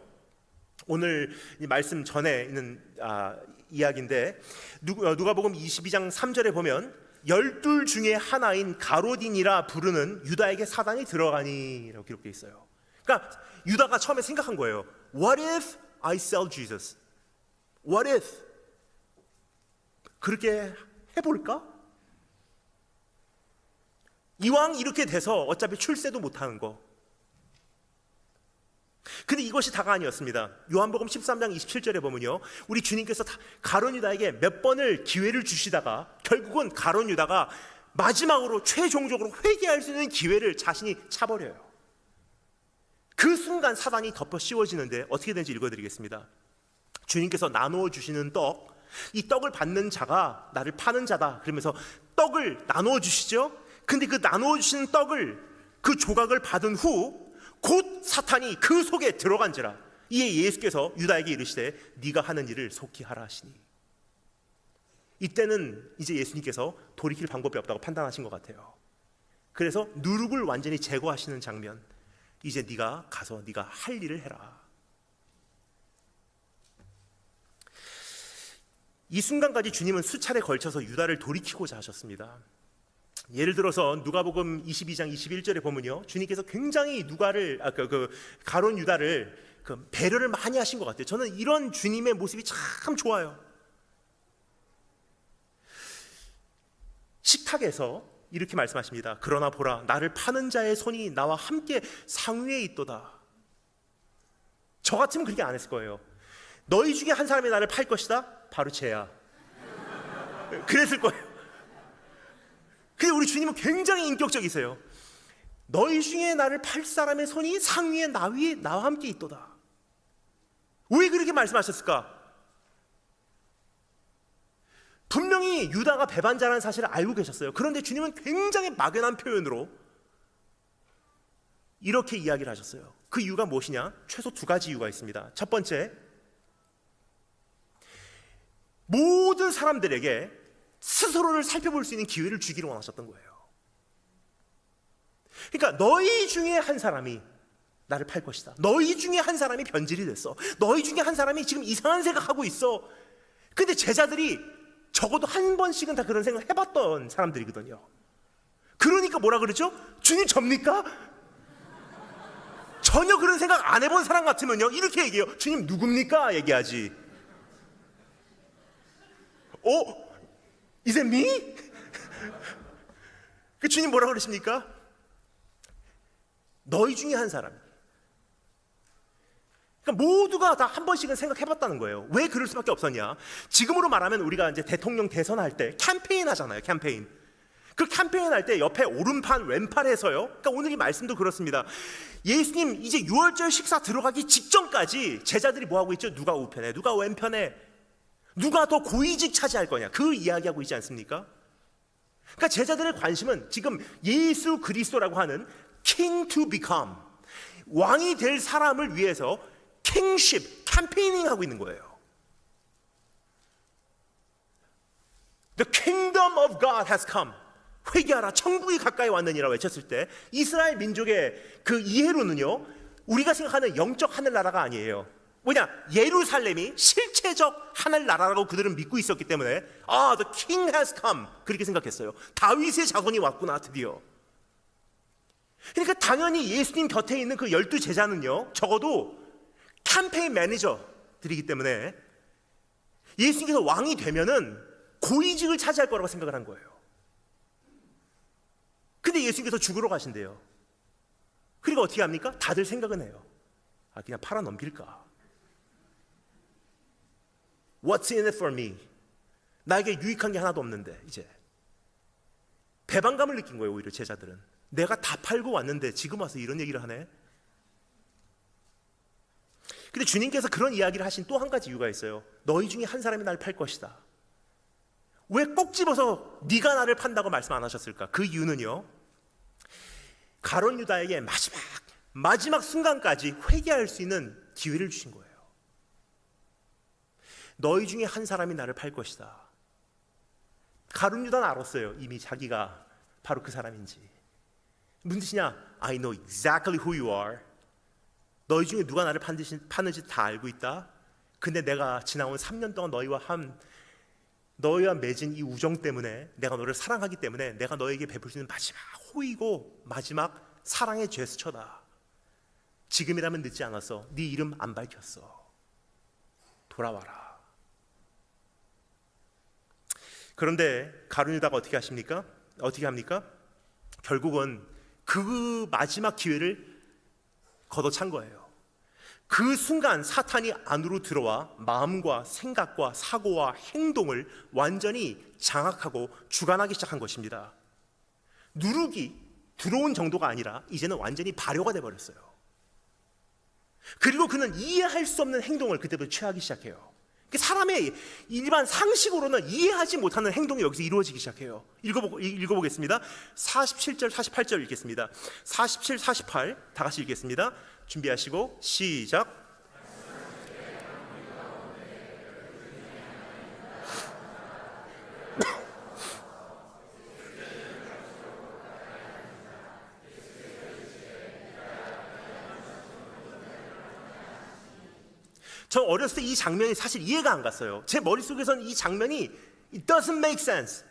오늘 이 말씀 전에 있는 이야기인데 누가복음 22장 3절에 보면 12 중에 하나인 가로딘이라 부르는 유다에게 사단이 들어가니 라고 기록되어 있어요. 그러니까 유다가 처음에 생각한 거예요. What if I sell Jesus? What if? 그렇게 해볼까? 이왕 이렇게 돼서 어차피 출세도 못하는 거. 근데 이것이 다가 아니었습니다. 요한복음 13장 27절에 보면요, 우리 주님께서 가룟 유다에게 몇 번을 기회를 주시다가 결국은 가룟 유다가 마지막으로 최종적으로 회개할 수 있는 기회를 자신이 차버려요. 그 순간 사단이 덮어 씌워지는데 어떻게 되는지 읽어드리겠습니다. 주님께서 나누어 주시는 떡, 이 떡을 받는 자가 나를 파는 자다 그러면서 떡을 나누어 주시죠. 근데 그 나누어 주시는 떡을, 그 조각을 받은 후 곧 사탄이 그 속에 들어간지라. 이에 예수께서 유다에게 이르시되 네가 하는 일을 속히 하라 하시니. 이때는 이제 예수님께서 돌이킬 방법이 없다고 판단하신 것 같아요. 그래서 누룩을 완전히 제거하시는 장면, 이제 네가 가서 네가 할 일을 해라. 이 순간까지 주님은 수차례 걸쳐서 유다를 돌이키고자 하셨습니다. 예를 들어서 누가복음 22장 21절에 보면요, 주님께서 굉장히 가룟 유다를 배려를 많이 하신 것 같아요. 저는 이런 주님의 모습이 참 좋아요. 식탁에서 이렇게 말씀하십니다. 그러나 보라, 나를 파는 자의 손이 나와 함께 상위에 있도다. 저 같으면 그렇게 안 했을 거예요. 너희 중에 한 사람이 나를 팔 것이다? 바로 쟤야. 그랬을 거예요. 근데 우리 주님은 굉장히 인격적이세요. 너희 중에 나를 팔 사람의 손이 상위에 나와 함께 있도다. 왜 그렇게 말씀하셨을까? 분명히 유다가 배반자라는 사실을 알고 계셨어요. 그런데 주님은 굉장히 막연한 표현으로 이렇게 이야기를 하셨어요. 그 이유가 무엇이냐? 최소 2가지 이유가 있습니다. 첫 번째, 모든 사람들에게 스스로를 살펴볼 수 있는 기회를 주기를 원하셨던 거예요. 그러니까 너희 중에 한 사람이 나를 팔 것이다. 너희 중에 한 사람이 변질이 됐어. 너희 중에 한 사람이 지금 이상한 생각하고 있어. 근데 제자들이 적어도 한 번씩은 다 그런 생각 해봤던 사람들이거든요. 그러니까 뭐라 그러죠? 주님 접니까? 전혀 그런 생각 안 해본 사람 같으면요, 이렇게 얘기해요. 주님 누굽니까? 얘기하지. Is it me? 그 주님 뭐라 그러십니까? 너희 중에 한 사람, 그러니까 모두가 다 한 번씩은 생각해봤다는 거예요. 왜 그럴 수밖에 없었냐? 지금으로 말하면 우리가 이제 대통령 대선할 때 캠페인 하잖아요. 캠페인. 그 캠페인 할 때 옆에 오른팔 왼팔에서요. 그러니까 오늘 이 말씀도 그렇습니다. 예수님 이제 유월절 식사 들어가기 직전까지 제자들이 뭐 하고 있죠? 누가 우편에, 누가 왼편에, 누가 더 고위직 차지할 거냐? 그 이야기하고 있지 않습니까? 그러니까 제자들의 관심은 지금 예수 그리스도라고 하는 king to become, 왕이 될 사람을 위해서 kingship 캠페이닝 하고 있는 거예요. The kingdom of God has come. 회개하라, 천국이 가까이 왔느니라 외쳤을 때 이스라엘 민족의 그 이해로는요, 우리가 생각하는 영적 하늘나라가 아니에요. 뭐냐? 예루살렘이 실체적 하늘나라라고 그들은 믿고 있었기 때문에 the king has come 그렇게 생각했어요. 다윗의 자손이 왔구나 드디어. 그러니까 당연히 예수님 곁에 있는 그 12 제자는요, 적어도 캠페인 매니저들이기 때문에 예수님께서 왕이 되면은 고위직을 차지할 거라고 생각을 한 거예요. 근데 예수님께서 죽으러 가신대요. 그리고 어떻게 합니까? 다들 생각은 해요. 그냥 팔아 넘길까? What's in it for me? 나에게 유익한 게 하나도 없는데 이제 배반감을 느낀 거예요. 오히려 제자들은 내가 다 팔고 왔는데 지금 와서 이런 얘기를 하네. 근데 주님께서 그런 이야기를 하신 또 한 가지 이유가 있어요. 너희 중에 한 사람이 날 팔 것이다. 왜 꼭 집어서 네가 나를 판다고 말씀 안 하셨을까? 그 이유는요, 가룟 유다에게 마지막 순간까지 회개할 수 있는 기회를 주신 거예요. 너희 중에 한 사람이 나를 팔 것이다. 가룟 유다는 알았어요. 이미 자기가 바로 그 사람인지. 무슨 뜻이냐? I know exactly who you are. 너희 중에 누가 나를 파는지 다 알고 있다. 근데 내가 지나온 3년 동안 너희와 맺은 이 우정 때문에, 내가 너를 사랑하기 때문에 내가 너에게 베풀 수 있는 마지막 호의고 마지막 사랑의 제스처다. 지금이라면 늦지 않았어. 네 이름 안 밝혔어. 돌아와라. 그런데 가룟 유다가 어떻게 합니까? 결국은 그 마지막 기회를 걷어찬 거예요. 그 순간 사탄이 안으로 들어와 마음과 생각과 사고와 행동을 완전히 장악하고 주관하기 시작한 것입니다. 누룩이 들어온 정도가 아니라 이제는 완전히 발효가 돼버렸어요. 그리고 그는 이해할 수 없는 행동을 그때부터 취하기 시작해요. 사람의 일반 상식으로는 이해하지 못하는 행동이 여기서 이루어지기 시작해요. 읽어보겠습니다. 47절 48절 읽겠습니다. 47, 48 다 같이 읽겠습니다. 준비하시고 시작. 저 어렸을 때 이 장면이 사실 이해가 안 갔어요. 제 머릿속에서는 이 장면이 It doesn't make sense.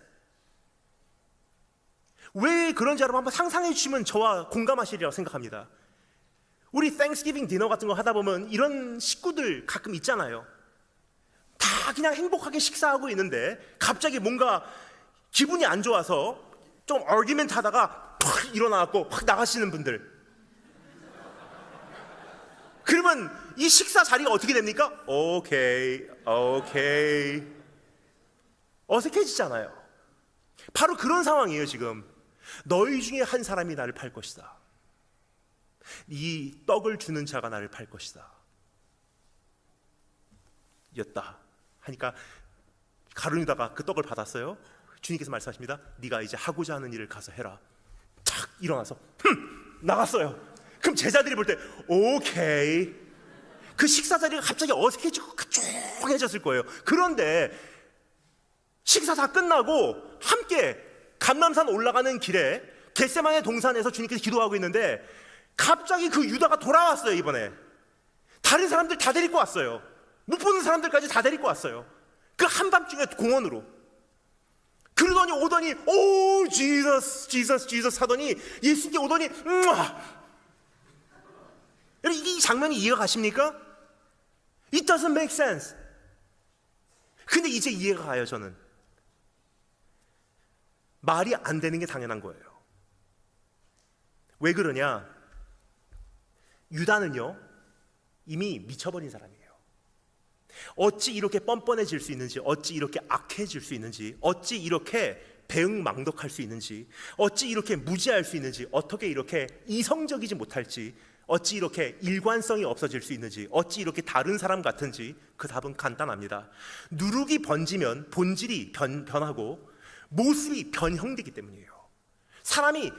왜 그런지 여러분 한번 상상해 주시면 저와 공감하시리라고 생각합니다. 우리 Thanksgiving 디너 같은 거 하다 보면 이런 식구들 가끔 있잖아요. 다 그냥 행복하게 식사하고 있는데 갑자기 뭔가 기분이 안 좋아서 좀 argument 하다가 팍 일어나갖고 확 나가시는 분들. 그러면 이 식사 자리가 어떻게 됩니까? 오케이 어색해지잖아요. 바로 그런 상황이에요. 지금 너희 중에 한 사람이 나를 팔 것이다. 이 떡을 주는 자가 나를 팔 것이다 였다 하니까 가룟 유다가 그 떡을 받았어요. 주님께서 말씀하십니다. 네가 이제 하고자 하는 일을 가서 해라. 탁 일어나서 나갔어요. 그럼 제자들이 볼 때 오케이, 그 식사 자리가 갑자기 어색해지고 조용해졌을 거예요. 그런데 식사 다 끝나고 함께 감람산 올라가는 길에 겟세마네 동산에서 주님께서 기도하고 있는데 갑자기 그 유다가 돌아왔어요. 이번에 다른 사람들 다 데리고 왔어요. 못 보는 사람들까지 다 데리고 왔어요. 그 한밤중에 공원으로. 그러더니 오더니 오 지저스 하더니 예수님께 오더니 여러분 이 장면이 이해가 가십니까? It doesn't make sense. 근데 이제 이해가 가요. 저는 말이 안 되는 게 당연한 거예요. 왜 그러냐? 유다는요 이미 미쳐버린 사람이에요. 어찌 이렇게 뻔뻔해질 수 있는지, 어찌 이렇게 악해질 수 있는지, 어찌 이렇게 배응망덕할 수 있는지, 어찌 이렇게 무지할 수 있는지, 어떻게 이렇게 이성적이지 못할지, 어찌 이렇게 일관성이 없어질 수 있는지, 어찌 이렇게 다른 사람 같은지, 그 답은 간단합니다. 누룩이 번지면 본질이 변하고 모습이 변형되기 때문이에요. 사람이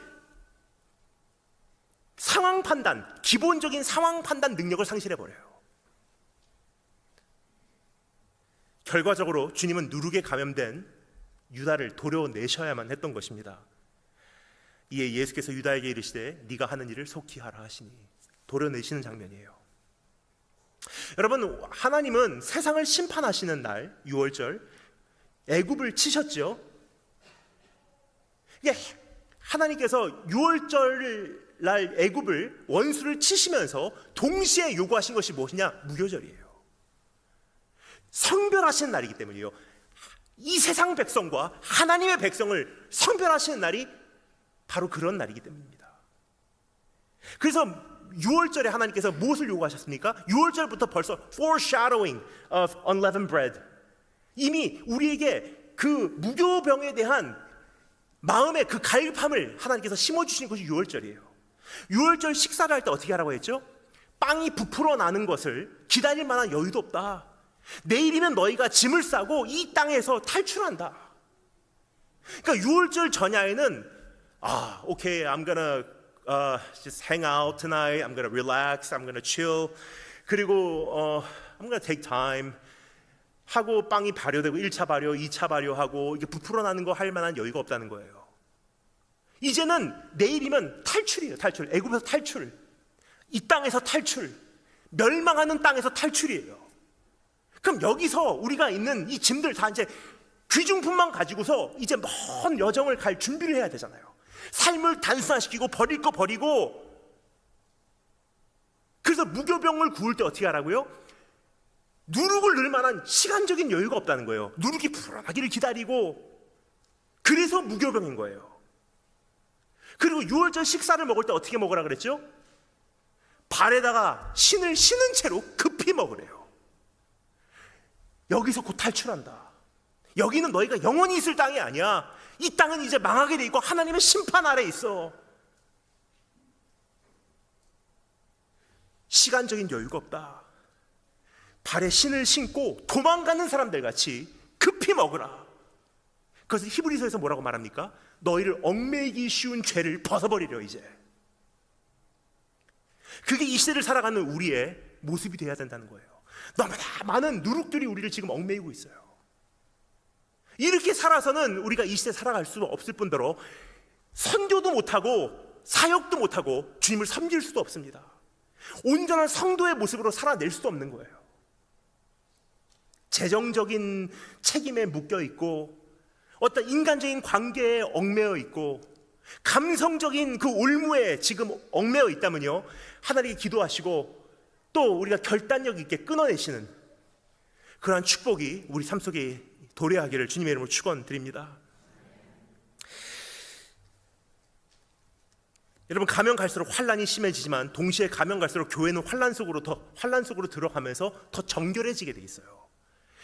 상황 판단, 기본적인 상황 판단 능력을 상실해버려요. 결과적으로 주님은 누룩에 감염된 유다를 도려내셔야만 했던 것입니다. 이에 예수께서 유다에게 이르시되 네가 하는 일을 속히 하라 하시니 도려내시는 장면이에요. 여러분, 하나님은 세상을 심판하시는 날 유월절 애굽을 치셨죠. 하나님께서 유월절 날 애굽을 원수를 치시면서 동시에 요구하신 것이 무엇이냐? 무교절이에요. 성별하시는 날이기 때문이에요. 이 세상 백성과 하나님의 백성을 성별하시는 날이 바로 그런 날이기 때문입니다. 그래서 6월절에 하나님께서 무엇을 요구하셨습니까? 6월절부터 벌써 foreshadowing of unleavened bread, 이미 우리에게 그 무교병에 대한 마음의 그 갈급함을 하나님께서 심어주시는 것이 6월절이에요. 6월절 식사를 할 때 어떻게 하라고 했죠? 빵이 부풀어 나는 것을 기다릴 만한 여유도 없다. 내일이면 너희가 짐을 싸고 이 땅에서 탈출한다. 그러니까 6월절 전야에는 okay, I'm gonna just hang out tonight. I'm gonna relax. I'm gonna chill. 그리고 I'm gonna take time. 하고 빵이 발효되고 1차 발효, 2차 발효하고 이게 부풀어 나는 거 할 만한 여유가 없다는 거예요. 이제는 내일이면 탈출이에요. 탈출. 애굽에서 탈출. 이 땅에서 탈출. 멸망하는 땅에서 탈출이에요. 그럼 여기서 우리가 있는 이 짐들 다 이제 귀중품만 가지고서 이제 먼 여정을 갈 준비를 해야 되잖아요. 삶을 단순화시키고 버릴 거 버리고. 그래서 무교병을 구울 때 어떻게 하라고요? 누룩을 넣을 만한 시간적인 여유가 없다는 거예요. 누룩이 불어나기를 기다리고. 그래서 무교병인 거예요. 그리고 6월절 식사를 먹을 때 어떻게 먹으라 그랬죠? 발에다가 신을 신은 채로 급히 먹으래요. 여기서 곧 탈출한다. 여기는 너희가 영원히 있을 땅이 아니야. 이 땅은 이제 망하게 돼 있고 하나님의 심판 아래 있어. 시간적인 여유가 없다. 발에 신을 신고 도망가는 사람들 같이 급히 먹으라. 그것을 히브리서에서 뭐라고 말합니까? 너희를 얽매이기 쉬운 죄를 벗어버리려. 이제 그게 이 시대를 살아가는 우리의 모습이 되어야 된다는 거예요. 너무나 많은 누룩들이 우리를 지금 얽매이고 있어요. 이렇게 살아서는 우리가 이 시대에 살아갈 수 없을 뿐더러 선교도 못하고 사역도 못하고 주님을 섬길 수도 없습니다. 온전한 성도의 모습으로 살아낼 수도 없는 거예요. 재정적인 책임에 묶여 있고 어떤 인간적인 관계에 얽매여 있고 감성적인 그 올무에 지금 얽매여 있다면요, 하나님께 기도하시고 또 우리가 결단력 있게 끊어내시는 그러한 축복이 우리 삶 속에 도래하기를 주님의 이름으로 축원드립니다. 여러분, 가면 갈수록 환란이 심해지지만 동시에 가면 갈수록 교회는 환란 속으로 들어가면서 더 정결해지게 돼 있어요.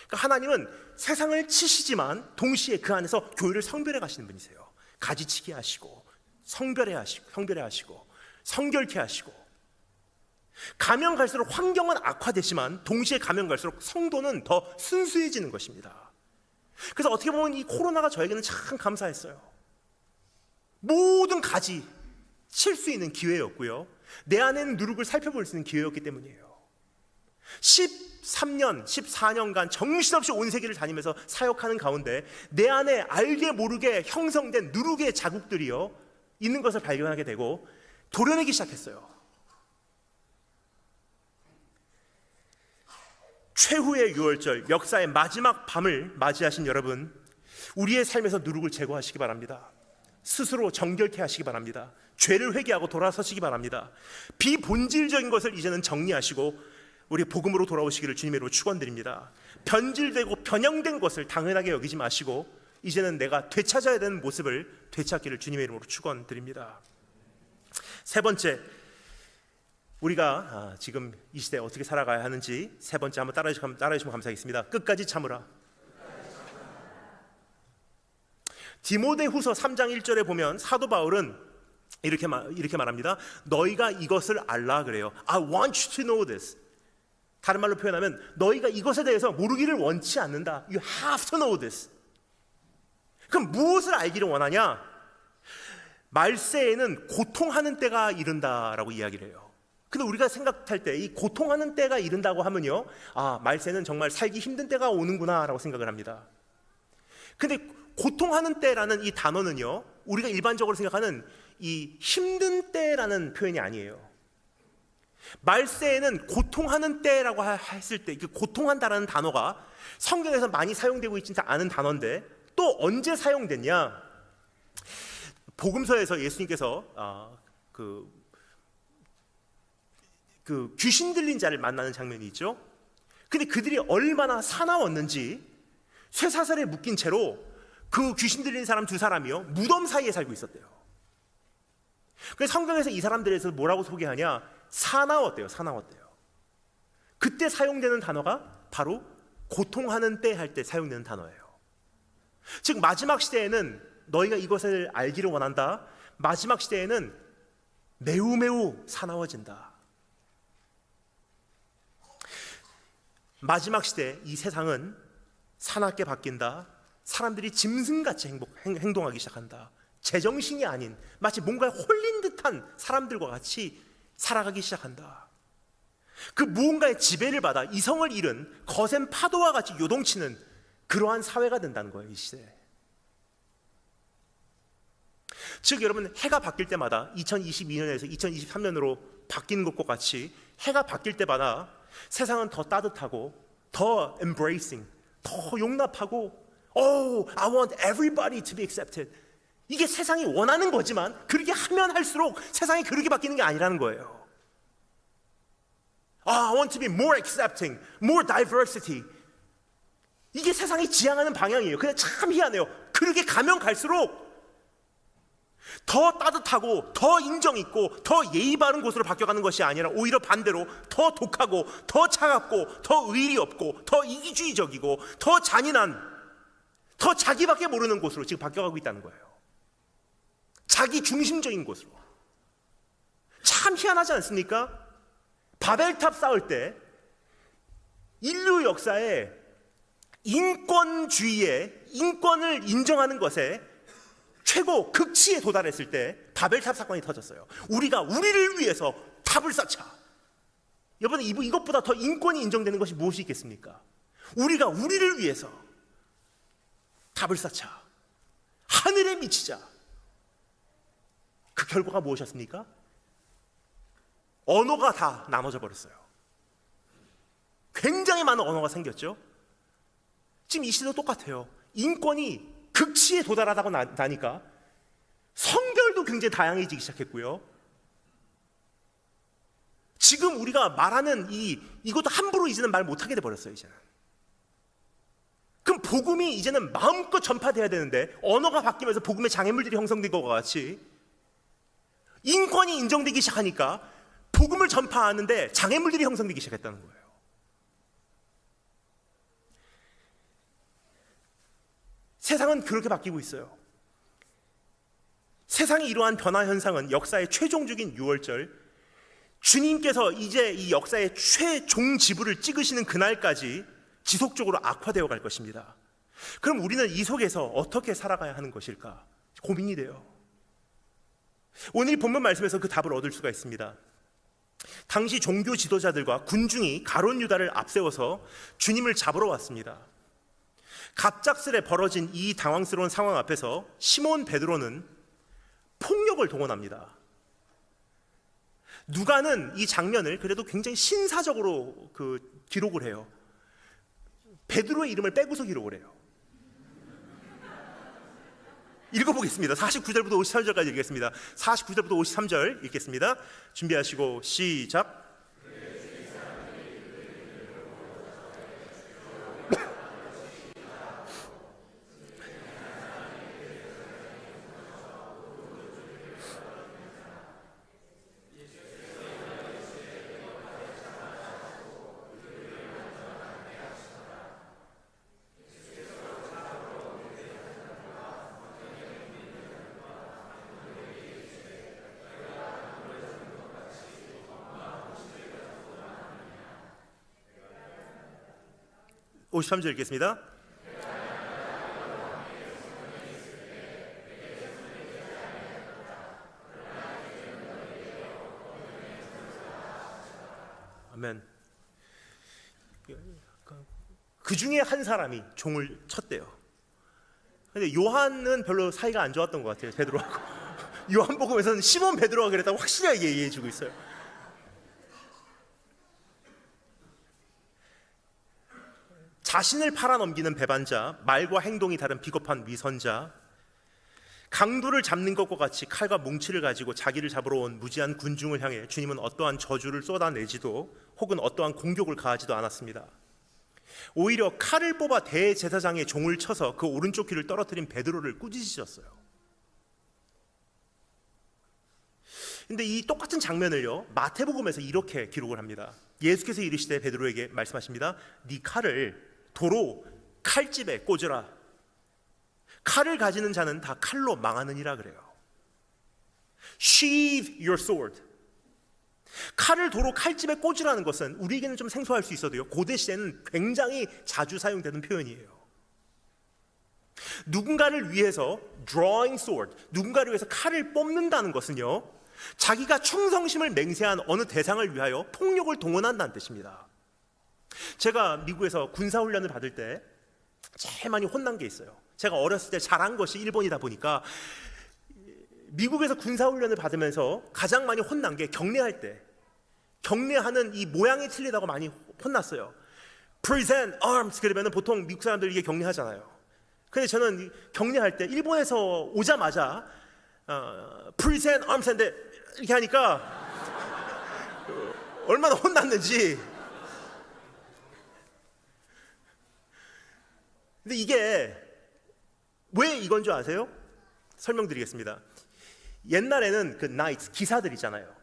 그러니까 하나님은 세상을 치시지만 동시에 그 안에서 교회를 성별해 가시는 분이세요. 가지치기 하시고 성별해 하시고 성결케 하시고. 가면 갈수록 환경은 악화되지만 동시에 가면 갈수록 성도는 더 순수해지는 것입니다. 그래서 어떻게 보면 이 코로나가 저에게는 참 감사했어요. 모든 가지 칠 수 있는 기회였고요, 내 안에는 누룩을 살펴볼 수 있는 기회였기 때문이에요. 13년, 14년간 정신없이 온 세계를 다니면서 사역하는 가운데 내 안에 알게 모르게 형성된 누룩의 자국들이요 있는 것을 발견하게 되고 도려내기 시작했어요. 최후의 유월절, 역사의 마지막 밤을 맞이하신 여러분, 우리의 삶에서 누룩을 제거하시기 바랍니다. 스스로 정결케 하시기 바랍니다. 죄를 회개하고 돌아서시기 바랍니다. 비본질적인 것을 이제는 정리하시고 우리 복음으로 돌아오시기를 주님의 이름으로 축원드립니다. 변질되고 변형된 것을 당연하게 여기지 마시고 이제는 내가 되찾아야 되는 모습을 되찾기를 주님의 이름으로 축원드립니다. 세 번째, 우리가 지금 이 시대에 어떻게 살아가야 하는지 세 번째 한번 따라해주시면 감사하겠습니다. 끝까지 참으라. 디모데후서 3장 1절에 보면 사도 바울은 이렇게 말합니다. 너희가 이것을 알라 그래요. I want you to know this. 다른 말로 표현하면 너희가 이것에 대해서 모르기를 원치 않는다. You have to know this. 그럼 무엇을 알기를 원하냐? 말세에는 고통하는 때가 이른다라고 이야기를 해요. 근데 우리가 생각할 때 이 고통하는 때가 이른다고 하면요, 말세는 정말 살기 힘든 때가 오는구나 라고 생각을 합니다. 근데 고통하는 때라는 이 단어는요, 우리가 일반적으로 생각하는 이 힘든 때라는 표현이 아니에요. 말세에는 고통하는 때라고 했을 때, 고통한다라는 단어가 성경에서 많이 사용되고 있지 않은 단어인데 또 언제 사용됐냐? 복음서에서 예수님께서 그 귀신 들린 자를 만나는 장면이 있죠. 근데 그들이 얼마나 사나웠는지 쇠사슬에 묶인 채로 그 귀신 들린 사람 두 사람이요, 무덤 사이에 살고 있었대요. 그래서 성경에서 이 사람들에서 뭐라고 소개하냐? 사나웠대요. 그때 사용되는 단어가 바로 고통하는 때 할 때 사용되는 단어예요. 즉 마지막 시대에는 너희가 이것을 알기를 원한다. 마지막 시대에는 매우 사나워진다. 마지막 시대 이 세상은 사납게 바뀐다. 사람들이 짐승같이 행동하기 시작한다. 제정신이 아닌 마치 뭔가에 홀린 듯한 사람들과 같이 살아가기 시작한다. 그 무언가의 지배를 받아 이성을 잃은 거센 파도와 같이 요동치는 그러한 사회가 된다는 거예요, 이 시대에. 즉 여러분, 해가 바뀔 때마다 2022년에서 2023년으로 바뀌는 것과 같이 해가 바뀔 때마다 세상은 더 따뜻하고 더 embracing, 더 용납하고 I want everybody to be accepted. 이게 세상이 원하는 거지만 그렇게 하면 할수록 세상이 그렇게 바뀌는 게 아니라는 거예요. I want to be more accepting, more diversity. 이게 세상이 지향하는 방향이에요. 근데 참 희한해요. 그렇게 가면 갈수록 더 따뜻하고 더 인정 있고 더 예의 바른 곳으로 바뀌어가는 것이 아니라 오히려 반대로 더 독하고 더 차갑고 더 의리 없고 더 이기주의적이고 더 잔인한, 더 자기밖에 모르는 곳으로 지금 바뀌어가고 있다는 거예요. 자기 중심적인 곳으로. 참 희한하지 않습니까? 바벨탑 쌓을 때 인류 역사에 인권주의에, 인권을 인정하는 것에 최고 극치에 도달했을 때 바벨탑 사건이 터졌어요. 우리가 우리를 위해서 탑을 쌓자. 여러분, 이것보다 더 인권이 인정되는 것이 무엇이 있겠습니까? 우리가 우리를 위해서 탑을 쌓자. 하늘에 미치자. 그 결과가 무엇이었습니까? 언어가 다 나눠져 버렸어요. 굉장히 많은 언어가 생겼죠. 지금 이 시대도 똑같아요. 인권이 극치에 도달하다고 나니까 성별도 굉장히 다양해지기 시작했고요. 지금 우리가 말하는 이것도 함부로 이제는 말 못하게 돼버렸어요. 이제는. 그럼 복음이 이제는 마음껏 전파돼야 되는데 언어가 바뀌면서 복음의 장애물들이 형성된 것과 같이 인권이 인정되기 시작하니까 복음을 전파하는데 장애물들이 형성되기 시작했다는 거예요. 세상은 그렇게 바뀌고 있어요. 세상이 이러한 변화 현상은 역사의 최종적인 유월절, 주님께서 이제 이 역사의 최종 지부를 찍으시는 그날까지 지속적으로 악화되어 갈 것입니다. 그럼 우리는 이 속에서 어떻게 살아가야 하는 것일까? 고민이 돼요. 오늘 본문 말씀에서 그 답을 얻을 수가 있습니다. 당시 종교 지도자들과 군중이 가룟 유다를 앞세워서 주님을 잡으러 왔습니다. 갑작스레 벌어진 이 당황스러운 상황 앞에서 시몬 베드로는 폭력을 동원합니다. 누가는 이 장면을 그래도 굉장히 신사적으로 기록을 해요. 베드로의 이름을 빼고서 기록을 해요. 읽어보겠습니다. 49절부터 53절까지 읽겠습니다. 49절부터 53절 읽겠습니다. 준비하시고 시작. 53절 읽겠습니다. 아멘. 그 중에 한 사람이 종을 쳤대요. 근데 요한은 별로 사이가 안 좋았던 것 같아요, 베드로하고. 요한복음에서는 시몬 베드로가 그랬다고 확실하게 얘기해주고 있어요. 자신을 팔아넘기는 배반자, 말과 행동이 다른 비겁한 위선자, 강도를 잡는 것과 같이 칼과 뭉치를 가지고 자기를 잡으러 온 무지한 군중을 향해 주님은 어떠한 저주를 쏟아내지도 혹은 어떠한 공격을 가하지도 않았습니다. 오히려 칼을 뽑아 대제사장의 종을 쳐서 그 오른쪽 귀를 떨어뜨린 베드로를 꾸짖으셨어요. 근데 이 똑같은 장면을요, 마태복음에서 이렇게 기록을 합니다. 예수께서 이르시되 베드로에게 말씀하십니다. 네 칼을 도로 칼집에 꽂으라. 칼을 가지는 자는 다 칼로 망하느니라 그래요. Sheathe your sword. 칼을 도로 칼집에 꽂으라는 것은 우리에게는 좀 생소할 수 있어도요, 고대 시대는 굉장히 자주 사용되는 표현이에요. 누군가를 위해서 drawing sword, 누군가를 위해서 칼을 뽑는다는 것은요, 자기가 충성심을 맹세한 어느 대상을 위하여 폭력을 동원한다는 뜻입니다. 제가 미국에서 군사훈련을 받을 때 제일 많이 혼난 게 있어요. 제가 어렸을 때 자란 것이 일본이다 보니까 미국에서 군사훈련을 받으면서 가장 많이 혼난 게 경례할 때, 경례하는 이 모양이 틀리다고 많이 혼났어요. Present arms 그러면 보통 미국 사람들 이게 경례하잖아요. 근데 저는 경례할 때 일본에서 오자마자 Present arms 했는데 이렇게 하니까 얼마나 혼났는지. 근데 이게 왜 이건 줄 아세요? 설명드리겠습니다. 옛날에는 그 나이트 기사들 있잖아요.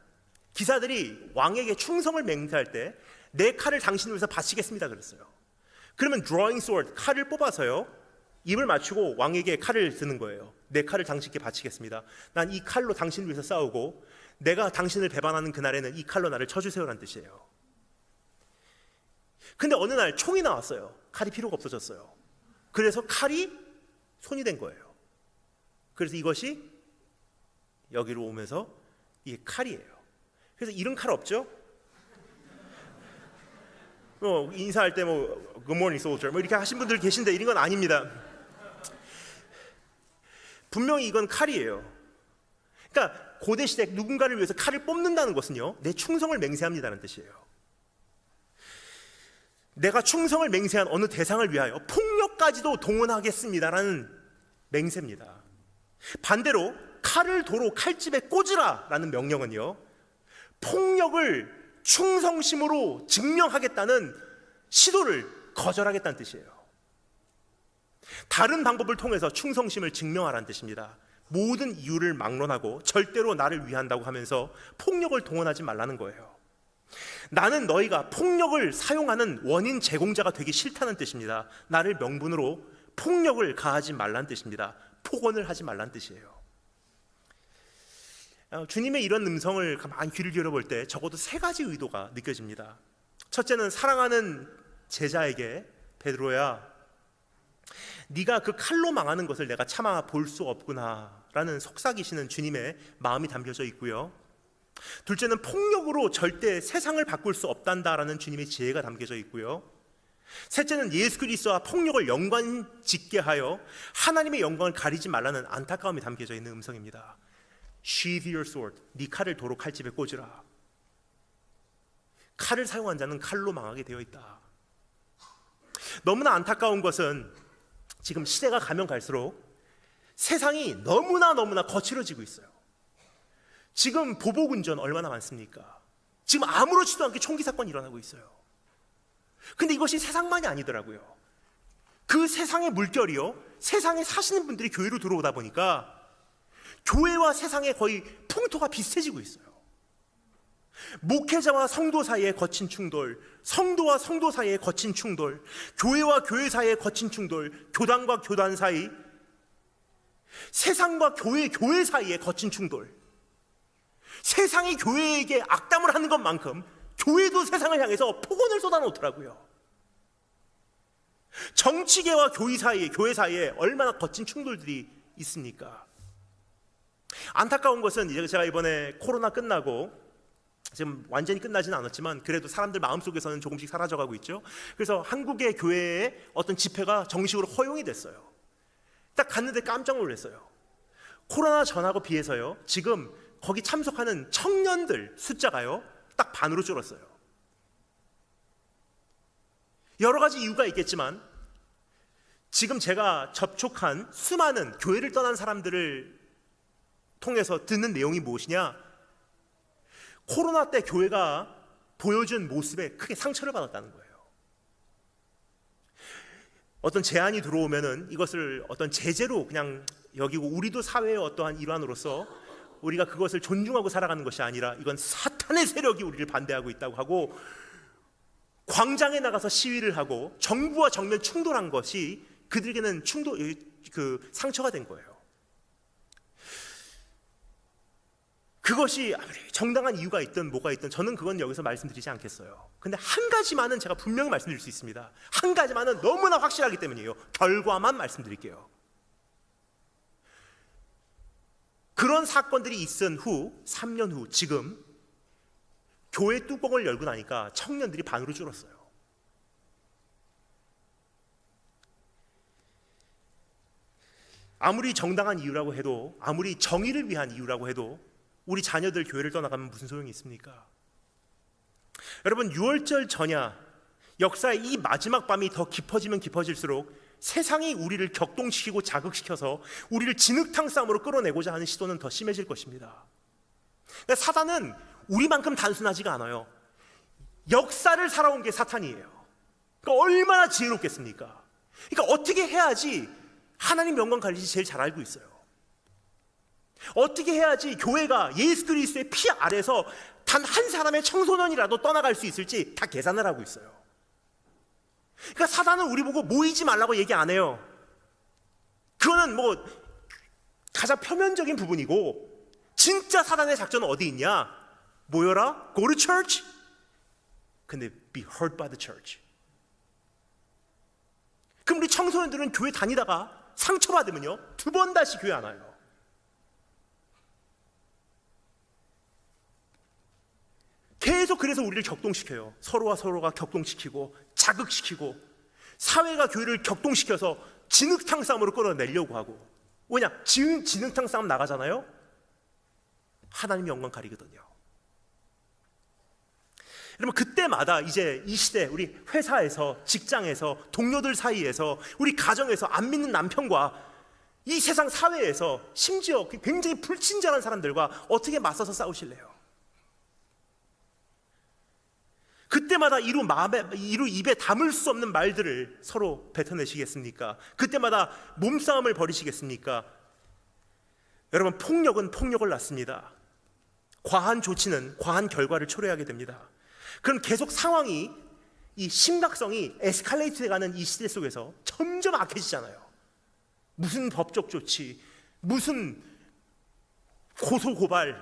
기사들이 왕에게 충성을 맹세할 때 내 칼을 당신을 위해서 바치겠습니다 그랬어요. 그러면 drawing sword, 칼을 뽑아서요, 입을 맞추고 왕에게 칼을 드는 거예요. 내 칼을 당신께 바치겠습니다. 난 이 칼로 당신을 위해서 싸우고 내가 당신을 배반하는 그날에는 이 칼로 나를 쳐주세요라는 뜻이에요. 근데 어느 날 총이 나왔어요. 칼이 필요가 없어졌어요. 그래서 칼이 손이 된 거예요. 그래서 이것이 여기로 오면서 이게 칼이에요. 그래서 이런 칼 없죠? 인사할 때 Good morning soldier 이렇게 하신 분들 계신데 이런 건 아닙니다. 분명히 이건 칼이에요. 그러니까 고대 시대 누군가를 위해서 칼을 뽑는다는 것은요, 내 충성을 맹세합니다는 뜻이에요. 내가 충성을 맹세한 어느 대상을 위하여 폭력까지도 동원하겠습니다라는 맹세입니다. 반대로 칼을 도로 칼집에 꽂으라라는 명령은요, 폭력을 충성심으로 증명하겠다는 시도를 거절하겠다는 뜻이에요. 다른 방법을 통해서 충성심을 증명하라는 뜻입니다. 모든 이유를 막론하고 절대로 나를 위한다고 하면서 폭력을 동원하지 말라는 거예요. 나는 너희가 폭력을 사용하는 원인 제공자가 되기 싫다는 뜻입니다. 나를 명분으로 폭력을 가하지 말라는 뜻입니다. 폭언을 하지 말라는 뜻이에요. 주님의 이런 음성을 가만히 귀를 기울여볼 때 적어도 세 가지 의도가 느껴집니다. 첫째는 사랑하는 제자에게 베드로야, 네가 그 칼로 망하는 것을 내가 참아 볼 수 없구나 라는 속삭이시는 주님의 마음이 담겨져 있고요. 둘째는 폭력으로 절대 세상을 바꿀 수 없단다라는 주님의 지혜가 담겨져 있고요. 셋째는 예수 그리스도와 폭력을 연관짓게 하여 하나님의 영광을 가리지 말라는 안타까움이 담겨져 있는 음성입니다. Sheathe your sword. 네 칼을 도로 칼집에 꽂으라. 칼을 사용한 자는 칼로 망하게 되어 있다. 너무나 안타까운 것은 지금 시대가 가면 갈수록 세상이 너무나 거칠어지고 있어요. 지금 보복운전 얼마나 많습니까? 지금 아무렇지도 않게 총기 사건이 일어나고 있어요. 근데 이것이 세상만이 아니더라고요. 그 세상의 물결이요, 세상에 사시는 분들이 교회로 들어오다 보니까 교회와 세상의 거의 풍토가 비슷해지고 있어요. 목회자와 성도 사이의 거친 충돌, 성도와 성도 사이의 거친 충돌, 교회와 교회 사이의 거친 충돌, 교단과 교단 사이, 세상과 교회 사이의 거친 충돌. 세상이 교회에게 악담을 하는 것만큼 교회도 세상을 향해서 폭언을 쏟아놓더라고요. 정치계와 교회 사이에 얼마나 거친 충돌들이 있습니까? 안타까운 것은 제가 이번에 코로나 끝나고 지금 완전히 끝나지는 않았지만 그래도 사람들 마음속에서는 조금씩 사라져가고 있죠. 그래서 한국의 교회에 어떤 집회가 정식으로 허용이 됐어요. 딱 갔는데 깜짝 놀랐어요. 코로나 전하고 비해서요, 지금 거기 참석하는 청년들 숫자가요 딱 반으로 줄었어요. 여러 가지 이유가 있겠지만 지금 제가 접촉한 수많은 교회를 떠난 사람들을 통해서 듣는 내용이 무엇이냐? 코로나 때 교회가 보여준 모습에 크게 상처를 받았다는 거예요. 어떤 제안이 들어오면은 이것을 어떤 제재로 그냥 여기고, 우리도 사회의 어떠한 일환으로서 우리가 그것을 존중하고 살아가는 것이 아니라 이건 사탄의 세력이 우리를 반대하고 있다고 하고 광장에 나가서 시위를 하고 정부와 정면 충돌한 것이 그들에게는 상처가 된 거예요. 그것이 아무리 정당한 이유가 있든 뭐가 있든 저는 그건 여기서 말씀드리지 않겠어요. 근데 한 가지만은 제가 분명히 말씀드릴 수 있습니다. 한 가지만은 너무나 확실하기 때문이에요. 결과만 말씀드릴게요. 그런 사건들이 있은 후 3년 후 지금 교회 뚜껑을 열고 나니까 청년들이 반으로 줄었어요. 아무리 정당한 이유라고 해도, 아무리 정의를 위한 이유라고 해도 우리 자녀들 교회를 떠나가면 무슨 소용이 있습니까? 여러분, 유월절 전야 역사의 이 마지막 밤이 더 깊어지면 깊어질수록 세상이 우리를 격동시키고 자극시켜서 우리를 진흙탕 싸움으로 끌어내고자 하는 시도는 더 심해질 것입니다. 그러니까 사단은 우리만큼 단순하지가 않아요. 역사를 살아온 게 사탄이에요. 그러니까 얼마나 지혜롭겠습니까? 그러니까 어떻게 해야지 하나님 영광 갈릴지 제일 잘 알고 있어요. 어떻게 해야지 교회가 예수 그리스도의 피 아래서 단 한 사람의 청소년이라도 떠나갈 수 있을지 다 계산을 하고 있어요. 그러니까 사단은 우리 보고 모이지 말라고 얘기 안 해요. 그거는 뭐 가장 표면적인 부분이고, 진짜 사단의 작전은 어디 있냐? 모여라, go to church. 근데 be hurt by the church. 그럼 우리 청소년들은 교회 다니다가 상처받으면요 2번 다시 교회 안 와요. 계속 그래서 우리를 격동시켜요. 서로와 서로가 격동시키고 자극시키고 사회가 교회를 격동시켜서 진흙탕 싸움으로 끌어내려고 하고. 왜냐? 진흙탕 싸움 나가잖아요. 하나님 영광 가리거든요. 여러분, 그때마다 이제 이 시대 우리 회사에서, 직장에서, 동료들 사이에서, 우리 가정에서 안 믿는 남편과 이 세상 사회에서 심지어 굉장히 불친절한 사람들과 어떻게 맞서서 싸우실래요? 그때마다 이루 입에 담을 수 없는 말들을 서로 뱉어내시겠습니까? 그때마다 몸싸움을 벌이시겠습니까? 여러분, 폭력은 폭력을 낳습니다. 과한 조치는 과한 결과를 초래하게 됩니다. 그럼 계속 상황이, 이 심각성이 에스컬레이트해가는 이 시대 속에서 점점 악해지잖아요. 무슨 법적 조치, 무슨 고소 고발,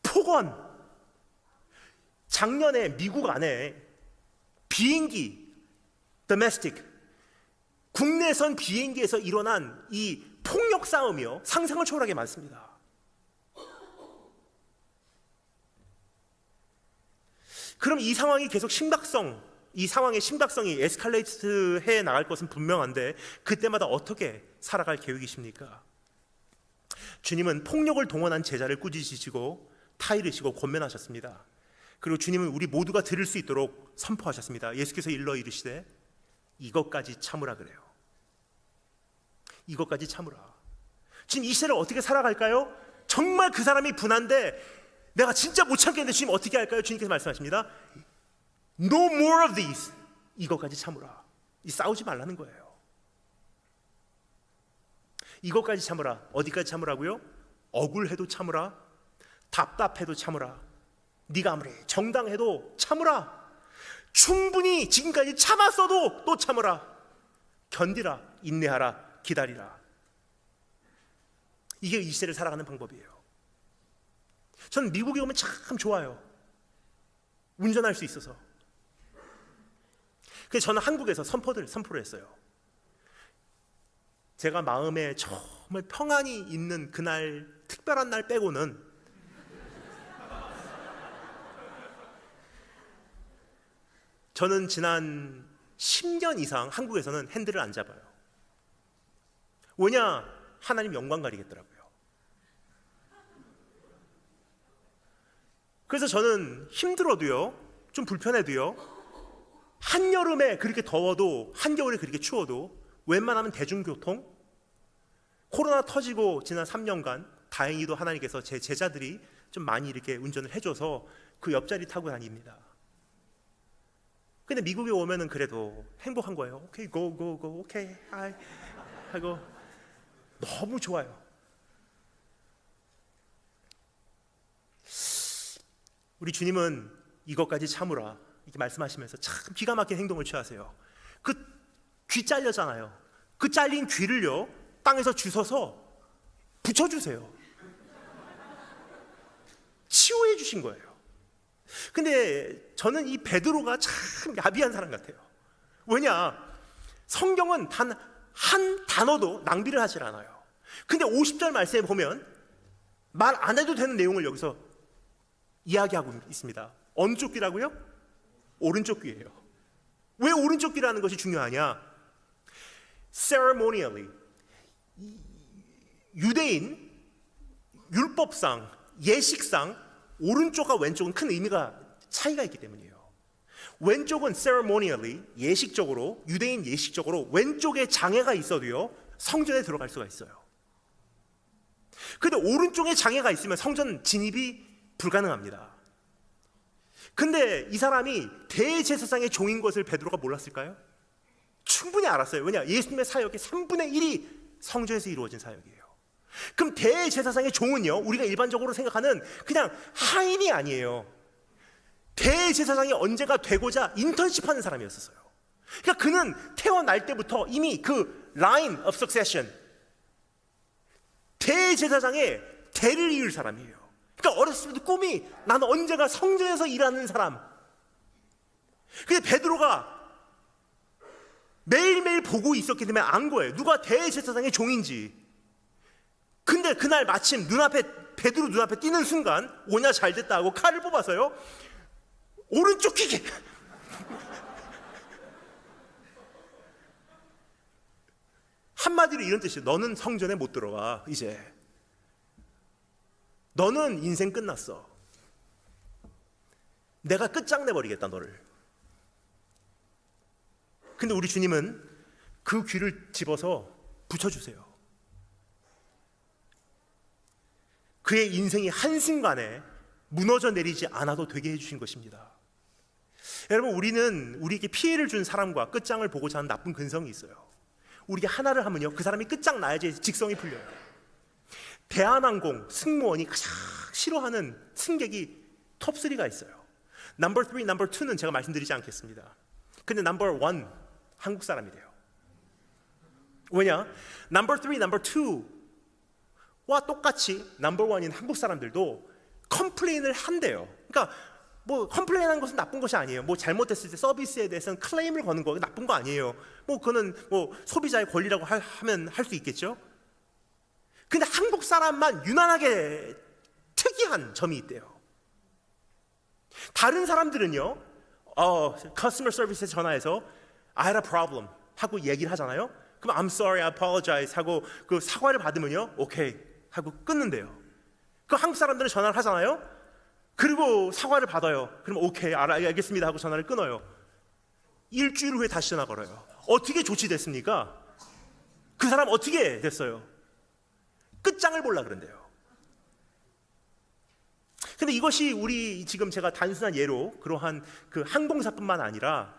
폭언. 작년에 미국 안에 비행기, domestic, 국내선 비행기에서 일어난 이 폭력 싸움이요 상상을 초월하게 많습니다. 그럼 이 상황이 계속 이 상황의 심각성이 에스컬레이트 해 나갈 것은 분명한데 그때마다 어떻게 살아갈 계획이십니까? 주님은 폭력을 동원한 제자를 꾸짖으시고 타이르시고 권면하셨습니다. 그리고 주님은 우리 모두가 들을 수 있도록 선포하셨습니다. 예수께서 일러 이르시되 이것까지 참으라 그래요. 이것까지 참으라. 지금 이 시대를 어떻게 살아갈까요? 정말 그 사람이 분한데 내가 진짜 못 참겠는데 주님 어떻게 할까요? 주님께서 말씀하십니다. No more of these. 이것까지 참으라. 싸우지 말라는 거예요. 이것까지 참으라. 어디까지 참으라고요? 억울해도 참으라. 답답해도 참으라. 네가 아무리 정당해도 참으라. 충분히 지금까지 참았어도 또 참으라. 견디라. 인내하라. 기다리라. 이게 이 시대를 살아가는 방법이에요. 저는 미국에 오면 참 좋아요. 운전할 수 있어서. 그래서 저는 한국에서 선포를 했어요. 제가 마음에 정말 평안이 있는 그날, 특별한 날 빼고는 저는 지난 10년 이상 한국에서는 핸들을 안 잡아요. 왜냐? 하나님 영광 가리겠더라고요. 그래서 저는 힘들어도요, 좀 불편해도요, 한여름에 그렇게 더워도, 한겨울에 그렇게 추워도 웬만하면 대중교통, 코로나 터지고 지난 3년간 다행히도 하나님께서 제 제자들이 좀 많이 이렇게 운전을 해줘서 그 옆자리 타고 다닙니다. 근데 미국에 오면은 그래도 행복한 거예요. 오케이, 고, 오케이, 하이 하고 너무 좋아요. 우리 주님은 이것까지 참으라 이렇게 말씀하시면서 참 기가 막힌 행동을 취하세요. 그 귀 잘렸잖아요. 그 잘린 귀를요, 땅에서 주워서 붙여주세요. 치유해 주신 거예요. 근데 저는 이 베드로가 참 야비한 사람 같아요. 왜냐? 성경은 단 한 단어도 낭비를 하질 않아요. 근데 50절 말씀에 보면 말 안 해도 되는 내용을 여기서 이야기하고 있습니다. 어느 쪽 귀라고요? 오른쪽 귀예요. 왜 오른쪽 귀라는 것이 중요하냐? ceremonially, 유대인 율법상, 예식상 오른쪽과 왼쪽은 큰 의미가 차이가 있기 때문이에요. 왼쪽은 ceremonially, 예식적으로, 유대인 예식적으로 왼쪽에 장애가 있어도요, 성전에 들어갈 수가 있어요. 근데 오른쪽에 장애가 있으면 성전 진입이 불가능합니다. 근데 이 사람이 대제사장의 종인 것을 베드로가 몰랐을까요? 충분히 알았어요. 왜냐? 예수님의 사역의 3분의 1이 성전에서 이루어진 사역이에요. 그럼 대제사장의 종은요, 우리가 일반적으로 생각하는 그냥 하인이 아니에요. 대제사장이 언제가 되고자 인턴십하는 사람이었어요. 그러니까 그는 태어날 때부터 이미 그 line of succession, 대제사장의 대를 이을 사람이에요. 그러니까 어렸을 때도 꿈이 나는 언제가 성전에서 일하는 사람. 근데 베드로가 매일매일 보고 있었기 때문에 안 거예요. 누가 대제사장의 종인지. 근데 그날 마침 베드로 눈앞에 띄는 순간 오냐 잘됐다 하고 칼을 뽑아서요, 오른쪽 귀게 한마디로 이런 뜻이에요. 너는 성전에 못 들어가. 이제 너는 인생 끝났어. 내가 끝장내버리겠다 너를. 근데 우리 주님은 그 귀를 집어서 붙여주세요. 그의 인생이 한순간에 무너져 내리지 않아도 되게 해주신 것입니다. 여러분, 우리에게 피해를 준 사람과 끝장을 보고자 하는 나쁜 근성이 있어요. 우리에게 하나를 하면요, 그 사람이 끝장나야지 직성이 풀려요. 대한항공 승무원이 가장 싫어하는 승객이 톱3가 있어요. 넘버 3, 넘버 2는 제가 말씀드리지 않겠습니다. 근데 넘버 1 한국 사람이 돼요. 왜냐? 넘버 3, 넘버 2와 똑같이 넘버 1인 한국 사람들도 컴플레인을 한대요. 그러니까 뭐 컴플레인하는 것은 나쁜 것이 아니에요. 뭐 잘못됐을 때 서비스에 대해서는 클레임을 거는 거 나쁜 거 아니에요. 뭐 그거는 뭐 소비자의 권리라고 하면 할 수 있겠죠. 근데 한국 사람만 유난하게 특이한 점이 있대요. 다른 사람들은요, 커스터머 서비스에 전화해서 I had a problem 하고 얘기를 하잖아요. 그럼 I'm sorry, I apologize 하고 그 사과를 받으면요, 오케이 하고 끊는데요. 그 한국 사람들은 전화를 하잖아요. 그리고 사과를 받아요. 그럼 오케이, 알겠습니다 하고 전화를 끊어요. 일주일 후에 다시 전화 걸어요. 어떻게 조치됐습니까? 그 사람 어떻게 됐어요? 끝장을 보려 그런대요. 근데 이것이 우리 지금 제가 단순한 예로 그러한 그 항공사뿐만 아니라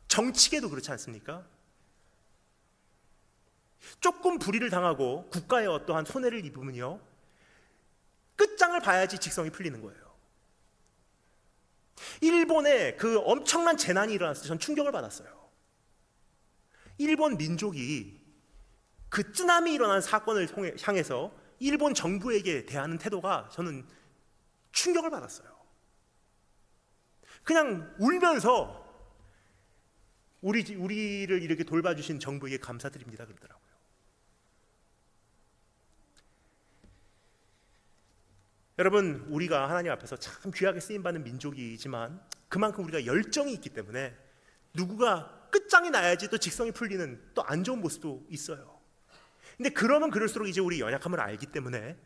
정치계도 그렇지 않습니까? 조금 불의를 당하고 국가에 어떠한 손해를 입으면요, 끝장을 봐야지 직성이 풀리는 거예요. 일본에 그 엄청난 재난이 일어났을 때 전 충격을 받았어요. 일본 민족이 그 쓰나미 일어난 사건을 향해서 일본 정부에게 대하는 태도가 저는 충격을 받았어요. 그냥 울면서 우리를 이렇게 돌봐주신 정부에게 감사드립니다 그러더라고요. 여러분, 우리가 하나님 앞에서 참 귀하게 쓰임받는 민족이지만 그만큼 우리가 열정이 있기 때문에 누구가 끝장이 나야지 또 직성이 풀리는 또 안 좋은 모습도 있어요. 근데 그러면 그럴수록 이제 우리 연약함을 알기 때문에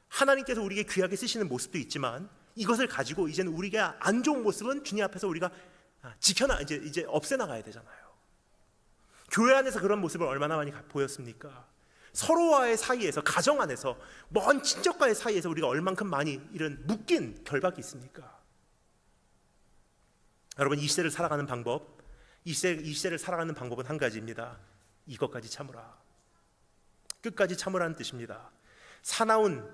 하나님께서 우리에게 귀하게 쓰시는 모습도 있지만 이것을 가지고 이제는 우리가 안 좋은 모습은 주님 앞에서 우리가 이제 없애나가야 되잖아요. 교회 안에서 그런 모습을 얼마나 많이 보였습니까? 서로와의 사이에서, 가정 안에서, 먼 친척과의 사이에서 우리가 얼만큼 많이 이런 묶인 결박이 있습니까? 여러분, 이 시대를 살아가는 방법, 이 시대를 살아가는 방법은 한 가지입니다. 이것까지 참으라. 끝까지 참으라는 뜻입니다. 사나운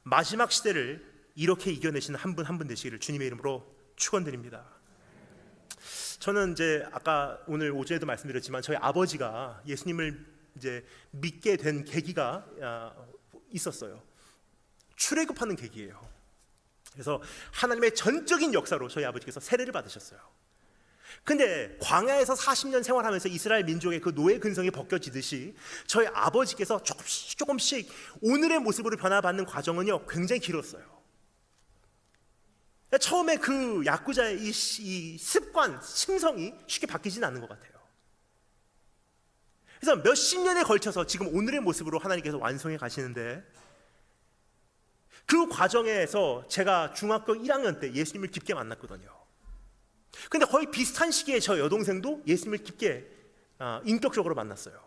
마지막 시대를 이렇게 이겨내시는 한 분 한 분 되시기를 주님의 이름으로 축원드립니다. 저는 이제 아까 오늘 오전에도 말씀드렸지만 저희 아버지가 예수님을 이제 믿게 된 계기가 있었어요. 출애굽하는 계기예요. 그래서 하나님의 전적인 역사로 저희 아버지께서 세례를 받으셨어요. 근데 광야에서 40년 생활하면서 이스라엘 민족의 그 노예 근성이 벗겨지듯이 저희 아버지께서 조금씩 오늘의 모습으로 변화받는 과정은요 굉장히 길었어요. 처음에 그 야구자의 이 습관, 심성이 쉽게 바뀌지는 않는 것 같아요. 그래서 몇십 년에 걸쳐서 지금 오늘의 모습으로 하나님께서 완성해 가시는데, 그 과정에서 제가 중학교 1학년 때 예수님을 깊게 만났거든요. 근데 거의 비슷한 시기에 저 여동생도 예수님을 깊게 인격적으로 만났어요.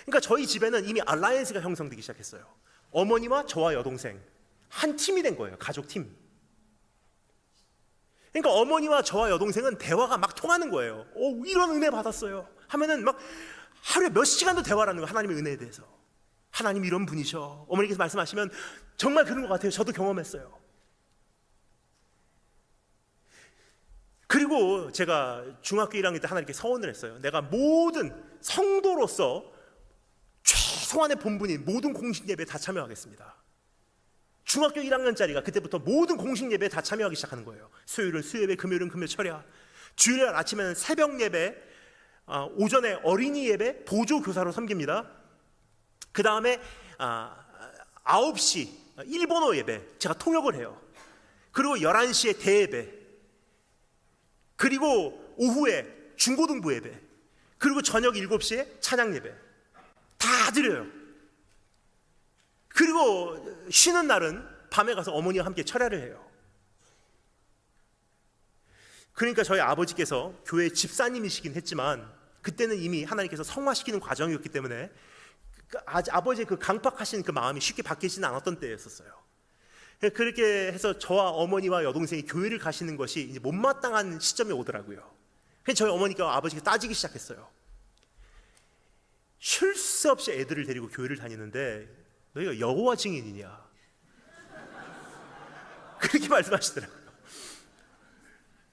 그러니까 저희 집에는 이미 알라이언스가 형성되기 시작했어요. 어머니와 저와 여동생 한 팀이 된 거예요. 가족 팀. 그러니까 어머니와 저와 여동생은 대화가 막 통하는 거예요. 이런 은혜 받았어요 하면은 막 하루에 몇 시간도 대화를 하는 거예요. 하나님의 은혜에 대해서. 하나님 이런 분이셔. 어머니께서 말씀하시면 정말 그런 것 같아요. 저도 경험했어요. 그리고 제가 중학교 1학년 때 하나님께 서원을 했어요. 내가 모든 성도로서 최소한의 본분인 모든 공식 예배에 다 참여하겠습니다. 중학교 1학년짜리가 그때부터 모든 공식 예배에 다 참여하기 시작하는 거예요. 수요일은 수요예배, 금요일은 금요 철야, 주일날 아침에는 새벽 예배, 오전에 어린이 예배, 보조 교사로 섬깁니다. 그 다음에 9시 일본어 예배 제가 통역을 해요. 그리고 11시에 대예배, 그리고 오후에 중고등부 예배, 그리고 저녁 7시에 찬양 예배 다 드려요. 그리고 쉬는 날은 밤에 가서 어머니와 함께 철야를 해요. 그러니까 저희 아버지께서 교회 집사님이시긴 했지만 그때는 이미 하나님께서 성화시키는 과정이었기 때문에 아버지의 그 강팍하신 그 마음이 쉽게 바뀌지는 않았던 때였었어요. 그렇게 해서 저와 어머니와 여동생이 교회를 가시는 것이 이제 못마땅한 시점이 오더라고요. 그래서 저희 어머니가 아버지가 따지기 시작했어요. 쉴 새 없이 애들을 데리고 교회를 다니는데 너희가 여호와 증인이냐? 그렇게 말씀하시더라고요.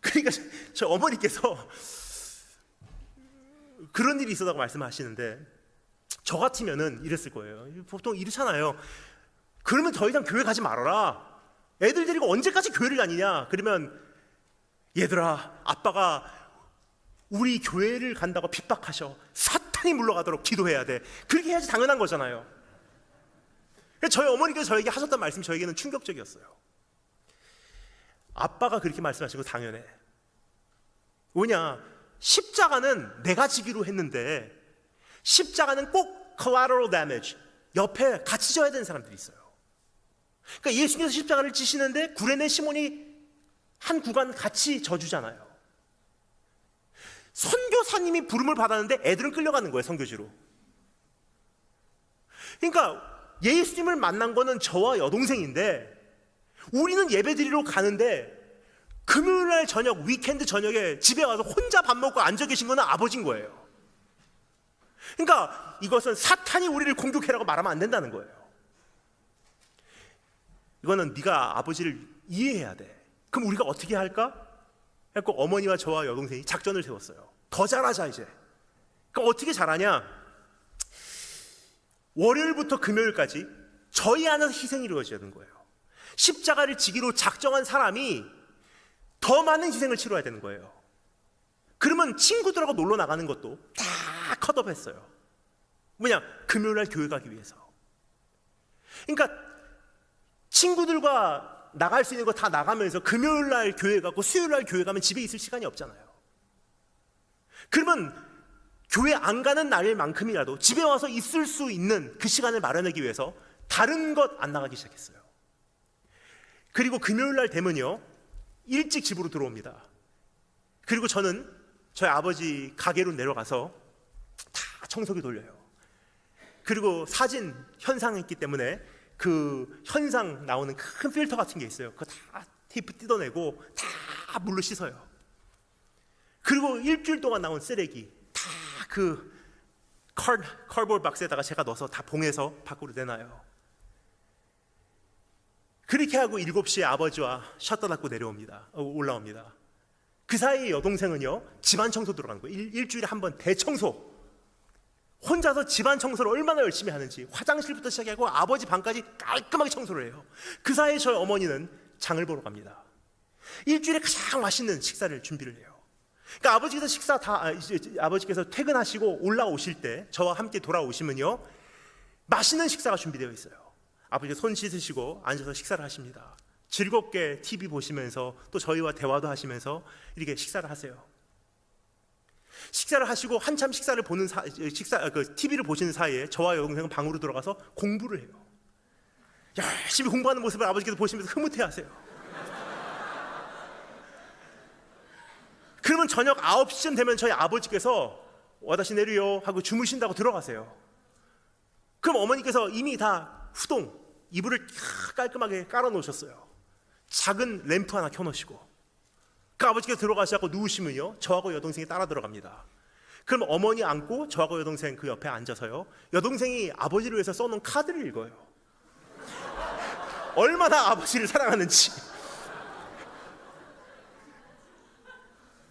그러니까 저 어머니께서 그런 일이 있었다고 말씀하시는데 저 같으면은 이랬을 거예요. 보통 이렇잖아요. 그러면 더 이상 교회 가지 말아라. 애들 데리고 언제까지 교회를 다니냐? 그러면 얘들아, 아빠가 우리 교회를 간다고 핍박하셔. 사탄이 물러가도록 기도해야 돼. 그렇게 해야지 당연한 거잖아요. 저희 어머니께서 저에게 하셨던 말씀이 저에게는 충격적이었어요. 아빠가 그렇게 말씀하신 거 당연해. 왜냐? 십자가는 내가 지기로 했는데 십자가는 꼭 collateral damage, 옆에 같이 져야 되는 사람들이 있어요. 그러니까 예수님께서 십자가를 지시는데 구레네 시몬이 한 구간 같이 져주잖아요. 선교사님이 부름을 받았는데 애들은 끌려가는 거예요, 선교지로. 그러니까 예수님을 만난 거는 저와 여동생인데 우리는 예배드리러 가는데 금요일날 저녁, 위켄드 저녁에 집에 와서 혼자 밥 먹고 앉아 계신 거는 아버지인 거예요. 그러니까 이것은 사탄이 우리를 공격해라고 말하면 안 된다는 거예요. 이거는 네가 아버지를 이해해야 돼. 그럼 우리가 어떻게 할까? 그래서 어머니와 저와 여동생이 작전을 세웠어요. 더 잘하자 이제. 그럼 어떻게 잘하냐? 월요일부터 금요일까지 저희 안에서 희생이 이루어져야 되는 거예요. 십자가를 지기로 작정한 사람이 더 많은 희생을 치러야 되는 거예요. 그러면 친구들하고 놀러 나가는 것도 다 컷업했어요. 뭐냐? 금요일날 교회 가기 위해서. 그러니까 친구들과 나갈 수 있는 거 다 나가면서 금요일날 교회 가고 수요일날 교회 가면 집에 있을 시간이 없잖아요. 그러면 교회 안 가는 날만큼이라도 집에 와서 있을 수 있는 그 시간을 마련하기 위해서 다른 것 안 나가기 시작했어요. 그리고 금요일날 되면요, 일찍 집으로 들어옵니다. 그리고 저는 저희 아버지 가게로 내려가서 다 청소기 돌려요. 그리고 사진 현상이 있기 때문에 그 현상 나오는 큰 필터 같은 게 있어요. 그거 다 테이프 뜯어내고 다 물로 씻어요. 그리고 일주일 동안 나온 쓰레기 다 그 카드보드 박스에다가 제가 넣어서 다 봉해서 밖으로 내놔요. 그렇게 하고 7시에 아버지와 셔터 닫고 올라옵니다. 그 사이에 여동생은요, 집안 청소 들어가는 거예요. 일주일에 한 번 대청소. 혼자서 집안 청소를 얼마나 열심히 하는지, 화장실부터 시작하고 아버지 방까지 깔끔하게 청소를 해요. 그 사이에 저희 어머니는 장을 보러 갑니다. 일주일에 가장 맛있는 식사를 준비를 해요. 그러니까 아버지께서 퇴근하시고 올라오실 때 저와 함께 돌아오시면요, 맛있는 식사가 준비되어 있어요. 아버지가 손 씻으시고 앉아서 식사를 하십니다. 즐겁게 TV 보시면서 또 저희와 대화도 하시면서 이렇게 식사를 하세요. 식사를 하시고 한참 식사를 보는 TV를 보시는 사이에 저와 여동생은 방으로 들어가서 공부를 해요. 열심히 공부하는 모습을 아버지께서 보시면서 흐뭇해하세요. 그러면 저녁 9시쯤 되면 저희 아버지께서 와다시 내려요 하고 주무신다고 들어가세요. 그럼 어머니께서 이미 다 후동 이불을 깔끔하게 깔아놓으셨어요. 작은 램프 하나 켜놓으시고, 그 아버지께서 들어가시고 누우시면요, 저하고 여동생이 따라 들어갑니다. 그럼 어머니 안고 저하고 여동생 그 옆에 앉아서요, 여동생이 아버지를 위해서 써놓은 카드를 읽어요. 얼마나 아버지를 사랑하는지.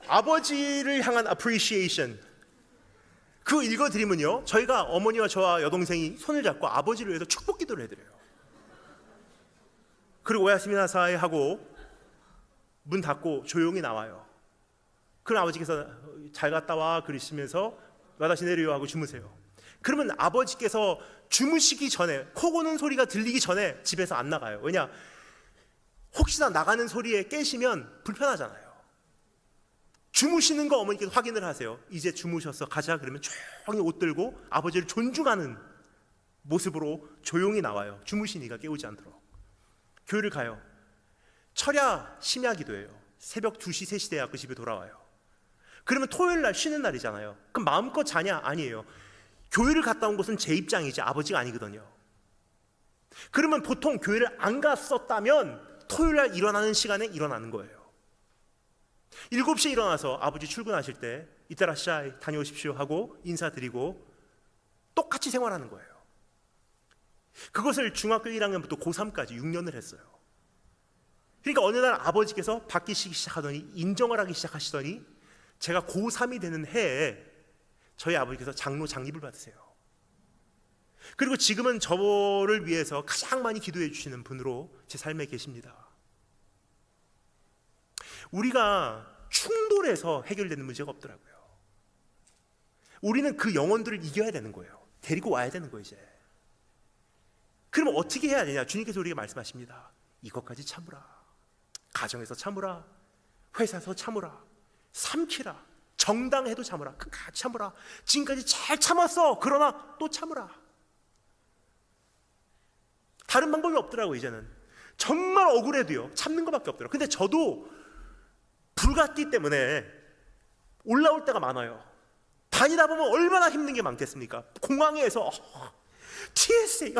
아버지를 향한 appreciation, 그거 읽어드리면요, 저희가 어머니와 저와 여동생이 손을 잡고 아버지를 위해서 축복 기도를 해드려요. 그리고 오야스미나사이 하고 문 닫고 조용히 나와요. 그럼 아버지께서 잘 갔다 와 그러시면서 와다시 내려요 하고 주무세요. 그러면 아버지께서 주무시기 전에, 코 고는 소리가 들리기 전에 집에서 안 나가요. 왜냐? 혹시나 나가는 소리에 깨시면 불편하잖아요. 주무시는 거 어머니께서 확인을 하세요. 이제 주무셨어, 가자. 그러면 조용히 옷 들고 아버지를 존중하는 모습으로 조용히 나와요. 주무시니까 깨우지 않도록. 교회를 가요. 철야 심야 기도예요. 새벽 2시, 3시 돼야 그 집에 돌아와요. 그러면 토요일 날 쉬는 날이잖아요. 그럼 마음껏 자냐? 아니에요. 교회를 갔다 온 것은 제 입장이지 아버지가 아니거든요. 그러면 보통 교회를 안 갔었다면 토요일 날 일어나는 시간에 일어나는 거예요. 7시에 일어나서 아버지 출근하실 때 이따라샤이 다녀오십시오 하고 인사드리고 똑같이 생활하는 거예요. 그것을 중학교 1학년부터 고3까지 6년을 했어요. 그러니까 어느 날 아버지께서 바뀌시기 시작하더니, 인정을 하기 시작하시더니, 제가 고3이 되는 해에 저희 아버지께서 장로 장립을 받으세요. 그리고 지금은 저를 위해서 가장 많이 기도해 주시는 분으로 제 삶에 계십니다. 우리가 충돌해서 해결되는 문제가 없더라고요. 우리는 그 영혼들을 이겨야 되는 거예요. 데리고 와야 되는 거예요. 이제 그러면 어떻게 해야 되냐? 주님께서 우리에게 말씀하십니다. 이것까지 참으라. 가정에서 참으라. 회사에서 참으라. 삼키라. 정당해도 참으라. 끝까지 참으라. 지금까지 잘 참았어. 그러나 또 참으라. 다른 방법이 없더라고요. 이제는 정말 억울해도요, 참는 것밖에 없더라고요. 근데 저도 불가띠 때문에 올라올 때가 많아요. 다니다 보면 얼마나 힘든 게 많겠습니까? 공항에서 TSA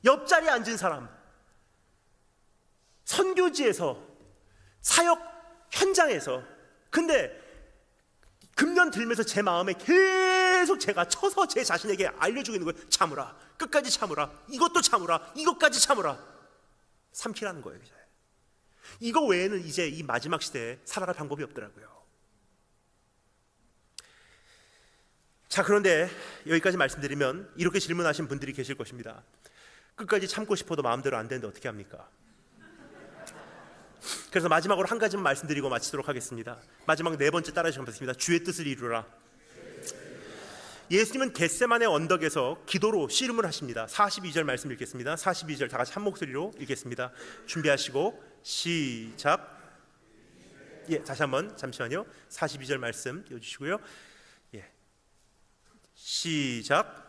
옆자리에 앉은 사람, 선교지에서, 사역 현장에서. 근데 금년 들면서 제 마음에 계속 제가 쳐서 제 자신에게 알려주고 있는 거예요. 참으라. 끝까지 참으라. 이것도 참으라. 이것까지 참으라. 삼키라는 거예요. 이제. 이거 외에는 이제 이 마지막 시대에 살아갈 방법이 없더라고요. 자, 그런데 여기까지 말씀드리면 이렇게 질문하신 분들이 계실 것입니다. 끝까지 참고 싶어도 마음대로 안 되는데 어떻게 합니까? 그래서 마지막으로 한 가지만 말씀드리고 마치도록 하겠습니다. 마지막 네 번째 따라 주시겠습니다. 주의 뜻을 이루라. 예수님은 겟세마네 언덕에서 기도로 씨름을 하십니다. 42절 말씀 읽겠습니다. 42절 다 같이 한 목소리로 읽겠습니다. 준비하시고 시작. 다시 한번 잠시만요. 42절 말씀 띄워주시고요. 시작.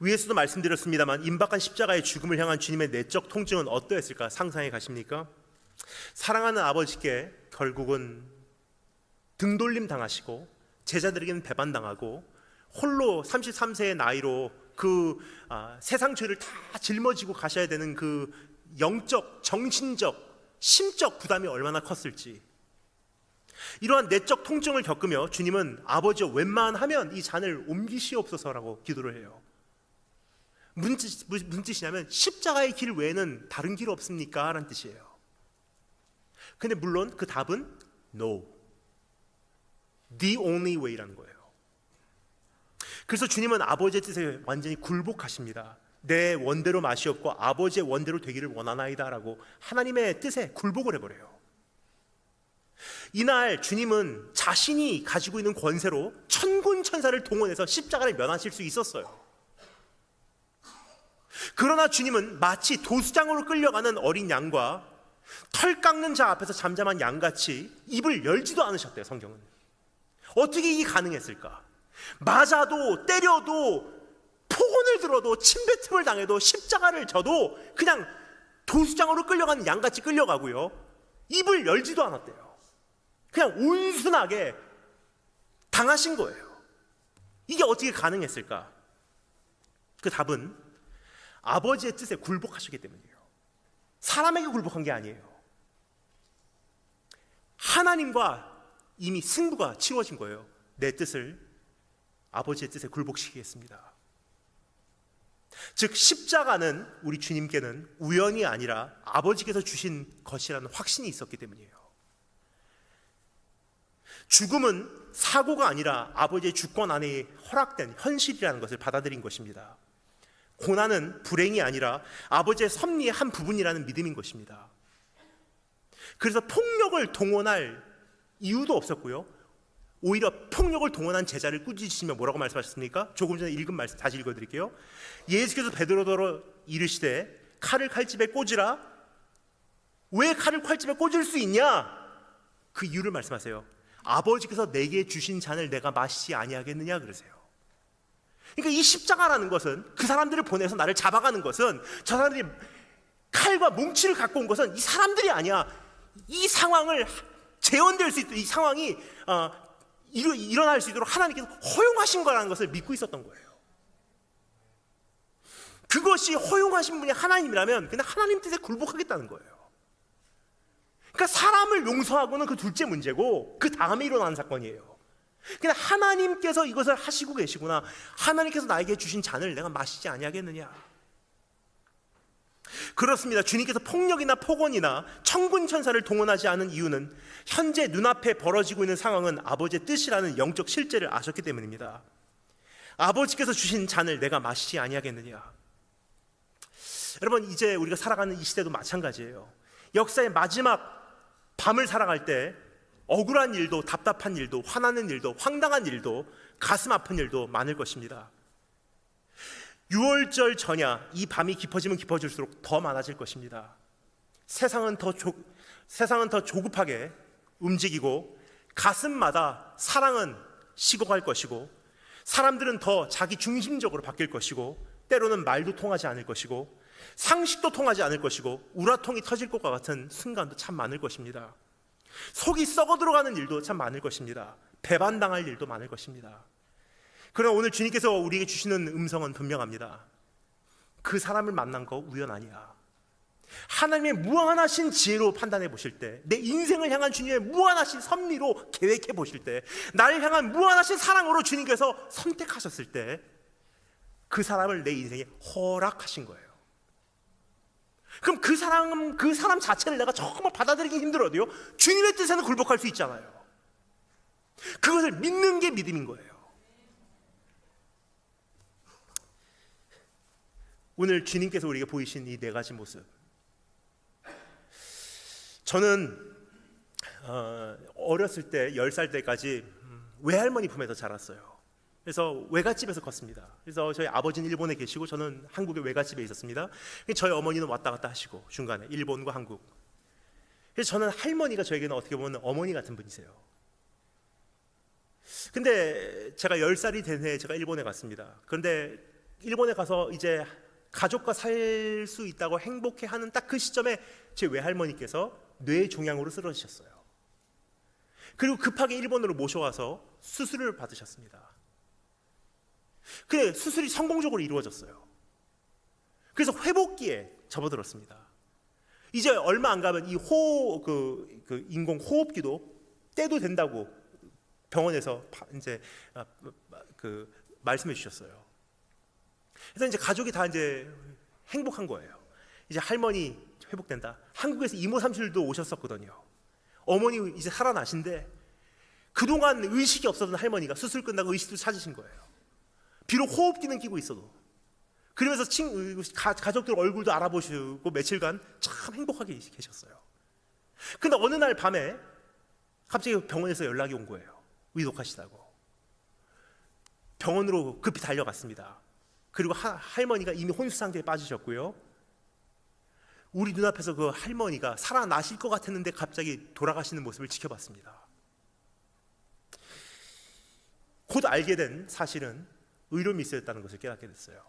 위에서도 말씀드렸습니다만 임박한 십자가의 죽음을 향한 주님의 내적 통증은 어떠했을까 상상해 가십니까? 사랑하는 아버지께 결국은 등돌림 당하시고 제자들에게는 배반당하고 홀로 33세의 나이로 그 세상 죄를 다 짊어지고 가셔야 되는 그 영적, 정신적, 심적 부담이 얼마나 컸을지, 이러한 내적 통증을 겪으며 주님은 아버지여 웬만하면 이 잔을 옮기시옵소서라고 기도를 해요. 무슨 뜻이냐면 십자가의 길 외에는 다른 길 없습니까? 라는 뜻이에요. 근데 물론 그 답은 No, the only way라는 거예요. 그래서 주님은 아버지의 뜻에 완전히 굴복하십니다. 내 원대로 마시옵고 아버지의 원대로 되기를 원하나이다 라고 하나님의 뜻에 굴복을 해버려요. 이날 주님은 자신이 가지고 있는 권세로 천군 천사를 동원해서 십자가를 면하실 수 있었어요. 그러나 주님은 마치 도수장으로 끌려가는 어린 양과 털 깎는 자 앞에서 잠잠한 양같이 입을 열지도 않으셨대요. 성경은 어떻게 이게 가능했을까? 맞아도 때려도 폭언을 들어도 침뱉음을 당해도 십자가를 져도 그냥 도수장으로 끌려가는 양같이 끌려가고요, 입을 열지도 않았대요. 그냥 온순하게 당하신 거예요. 이게 어떻게 가능했을까? 그 답은 아버지의 뜻에 굴복하시기 때문이에요. 사람에게 굴복한 게 아니에요. 하나님과 이미 승부가 치러진 거예요. 내 뜻을 아버지의 뜻에 굴복시키겠습니다. 즉 십자가는 우리 주님께는 우연이 아니라 아버지께서 주신 것이라는 확신이 있었기 때문이에요. 죽음은 사고가 아니라 아버지의 주권 안에 허락된 현실이라는 것을 받아들인 것입니다. 고난은 불행이 아니라 아버지의 섭리의 한 부분이라는 믿음인 것입니다. 그래서 폭력을 동원할 이유도 없었고요, 오히려 폭력을 동원한 제자를 꾸짖으시며 뭐라고 말씀하셨습니까? 조금 전에 읽은 말씀 다시 읽어드릴게요. 예수께서 베드로더러 이르시되 칼을 칼집에 꽂으라. 왜 칼을 칼집에 꽂을 수 있냐? 그 이유를 말씀하세요. 아버지께서 내게 주신 잔을 내가 마시지 아니하겠느냐 그러세요. 그러니까 이 십자가라는 것은, 그 사람들을 보내서 나를 잡아가는 것은, 저 사람들이 칼과 뭉치를 갖고 온 것은 이 사람들이 아니야. 이 상황을 재현될 수 있도록, 이 상황이 일어날 수 있도록 하나님께서 허용하신 거라는 것을 믿고 있었던 거예요. 그것이 허용하신 분이 하나님이라면 그냥 하나님 뜻에 굴복하겠다는 거예요. 그러니까 사람을 용서하고는 그 둘째 문제고 그 다음에 일어나는 사건이에요. 그냥 하나님께서 이것을 하시고 계시구나, 하나님께서 나에게 주신 잔을 내가 마시지 아니하겠느냐. 그렇습니다. 주님께서 폭력이나 폭언이나 천군 천사를 동원하지 않은 이유는 현재 눈앞에 벌어지고 있는 상황은 아버지의 뜻이라는 영적 실제를 아셨기 때문입니다. 아버지께서 주신 잔을 내가 마시지 아니하겠느냐. 여러분, 이제 우리가 살아가는 이 시대도 마찬가지예요. 역사의 마지막 밤을 살아갈 때 억울한 일도, 답답한 일도, 화나는 일도, 황당한 일도, 가슴 아픈 일도 많을 것입니다. 6월절 전야 이 밤이 깊어지면 깊어질수록 더 많아질 것입니다. 세상은 더 조급하게 움직이고 가슴마다 사랑은 식어갈 것이고 사람들은 더 자기 중심적으로 바뀔 것이고 때로는 말도 통하지 않을 것이고 상식도 통하지 않을 것이고 우라통이 터질 것과 같은 순간도 참 많을 것입니다. 속이 썩어 들어가는 일도 참 많을 것입니다. 배반당할 일도 많을 것입니다. 그러나 오늘 주님께서 우리에게 주시는 음성은 분명합니다. 그 사람을 만난 거 우연 아니야. 하나님의 무한하신 지혜로 판단해 보실 때, 내 인생을 향한 주님의 무한하신 섭리로 계획해 보실 때, 나를 향한 무한하신 사랑으로 주님께서 선택하셨을 때 그 사람을 내 인생에 허락하신 거예요. 그럼 그 사람 자체를 내가 정말 받아들이기 힘들어도요, 주님의 뜻에는 굴복할 수 있잖아요. 그것을 믿는 게 믿음인 거예요. 오늘 주님께서 우리에게 보이신 이 네 가지 모습, 저는 어렸을 때 10살 때까지 외할머니 품에서 자랐어요. 그래서 외갓집에서 컸습니다. 그래서 저희 아버지는 일본에 계시고 저는 한국의 외갓집에 있었습니다. 저희 어머니는 왔다 갔다 하시고 중간에 일본과 한국. 그래서 저는 할머니가 저에게는 어떻게 보면 어머니 같은 분이세요. 근데 제가 10살이 된 해에 제가 일본에 갔습니다. 그런데 일본에 가서 이제 가족과 살 수 있다고 행복해하는 딱 그 시점에 제 외할머니께서 뇌종양으로 쓰러지셨어요. 그리고 급하게 일본으로 모셔와서 수술을 받으셨습니다. 근데 수술이 성공적으로 이루어졌어요. 그래서 회복기에 접어들었습니다. 이제 얼마 안 가면 이 인공 호흡기도 떼도 된다고 병원에서 이제 말씀해 주셨어요. 그래서 이제 가족이 다 이제 행복한 거예요. 이제 할머니 회복된다. 한국에서 이모 삼촌들도 오셨었거든요. 어머니 이제 살아나신데 그동안 의식이 없었던 할머니가 수술 끝나고 의식도 찾으신 거예요. 비록 호흡기는 끼고 있어도. 그러면서 가족들 얼굴도 알아보시고 며칠간 참 행복하게 계셨어요. 근데 어느 날 밤에 갑자기 병원에서 연락이 온 거예요. 위독하시다고. 병원으로 급히 달려갔습니다. 그리고 할머니가 이미 혼수 상태에 빠지셨고요. 우리 눈앞에서 그 할머니가 살아나실 것 같았는데 갑자기 돌아가시는 모습을 지켜봤습니다. 곧 알게 된 사실은 의료 미스였다는 것을 깨닫게 됐어요.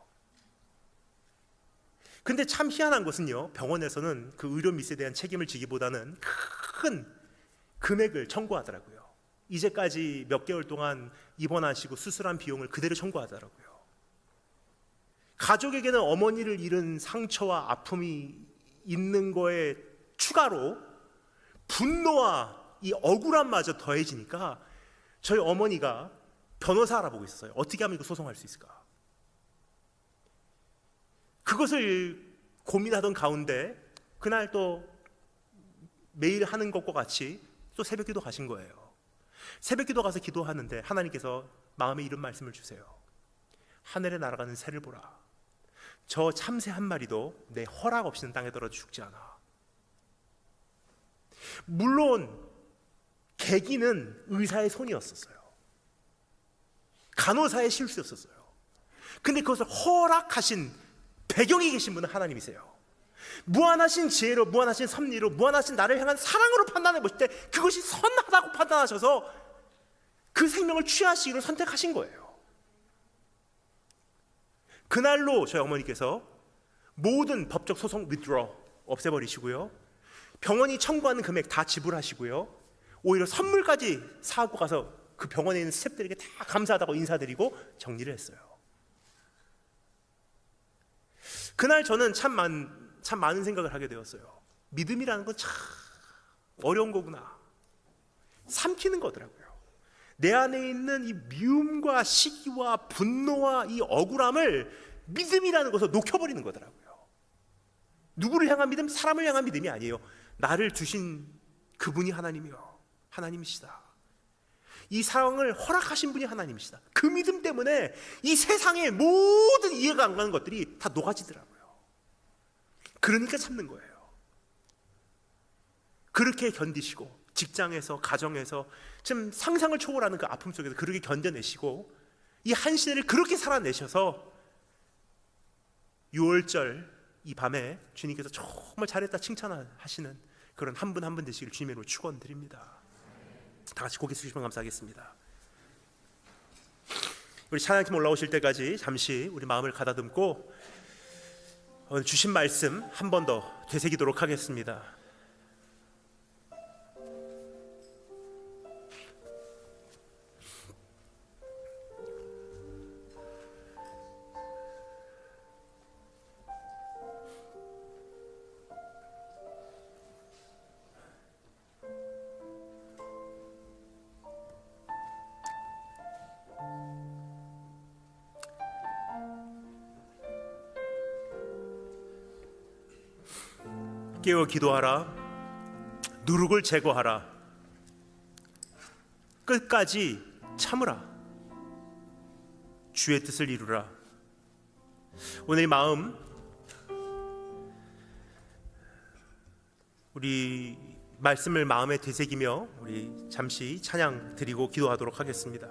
근데 참 희한한 것은요, 병원에서는 그 의료 미스에 대한 책임을 지기보다는 큰 금액을 청구하더라고요. 이제까지 몇 개월 동안 입원하시고 수술한 비용을 그대로 청구하더라고요. 가족에게는 어머니를 잃은 상처와 아픔이 있는 거에 추가로 분노와 이 억울함마저 더해지니까 저희 어머니가 변호사 알아보고 있었어요. 어떻게 하면 이거 소송할 수 있을까? 그것을 고민하던 가운데 그날 또 매일 하는 것과 같이 또 새벽기도 가신 거예요. 새벽기도 가서 기도하는데 하나님께서 마음에 이런 말씀을 주세요. 하늘에 날아가는 새를 보라. 저 참새 한 마리도 내 허락 없이는 땅에 떨어져 죽지 않아. 물론 계기는 의사의 손이었었어요. 간호사의 실수였었어요. 근데 그것을 허락하신 배경에 계신 분은 하나님이세요. 무한하신 지혜로, 무한하신 섭리로, 무한하신 나를 향한 사랑으로 판단해 보실 때 그것이 선하다고 판단하셔서 그 생명을 취하시기로 선택하신 거예요. 그날로 저희 어머니께서 모든 법적 소송 withdraw 없애버리시고요, 병원이 청구하는 금액 다 지불하시고요, 오히려 선물까지 사고 가서 그 병원에 있는 스태프들에게 다 감사하다고 인사드리고 정리를 했어요. 그날 저는 참 많은 생각을 하게 되었어요. 믿음이라는 건 참 어려운 거구나. 삼키는 거더라고요. 내 안에 있는 이 미움과 시기와 분노와 이 억울함을 믿음이라는 것을 녹여버리는 거더라고요. 누구를 향한 믿음? 사람을 향한 믿음이 아니에요. 나를 주신 그분이 하나님이시다. 이 상황을 허락하신 분이 하나님이시다. 그 믿음 때문에 이 세상의 모든 이해가 안 가는 것들이 다 녹아지더라고요. 그러니까 참는 거예요. 그렇게 견디시고 직장에서, 가정에서 지금 상상을 초월하는 그 아픔 속에서 그렇게 견뎌내시고 이 한 시대를 그렇게 살아내셔서 6월절 이 밤에 주님께서 정말 잘했다 칭찬하시는 그런 한 분 한 분 되시길 주님의 이름으로 축원드립니다. 다 같이 고개 숙이시면 감사하겠습니다. 우리 찬양팀 올라오실 때까지 잠시 우리 마음을 가다듬고 오늘 주신 말씀 한 번 더 되새기도록 하겠습니다. 깨어 기도하라. 누룩을 제거하라. 끝까지 참으라. 주의 뜻을 이루라. 오늘 마음, 우리 말씀을 마음에 되새기며 우리 잠시 찬양 드리고 기도하도록 하겠습니다.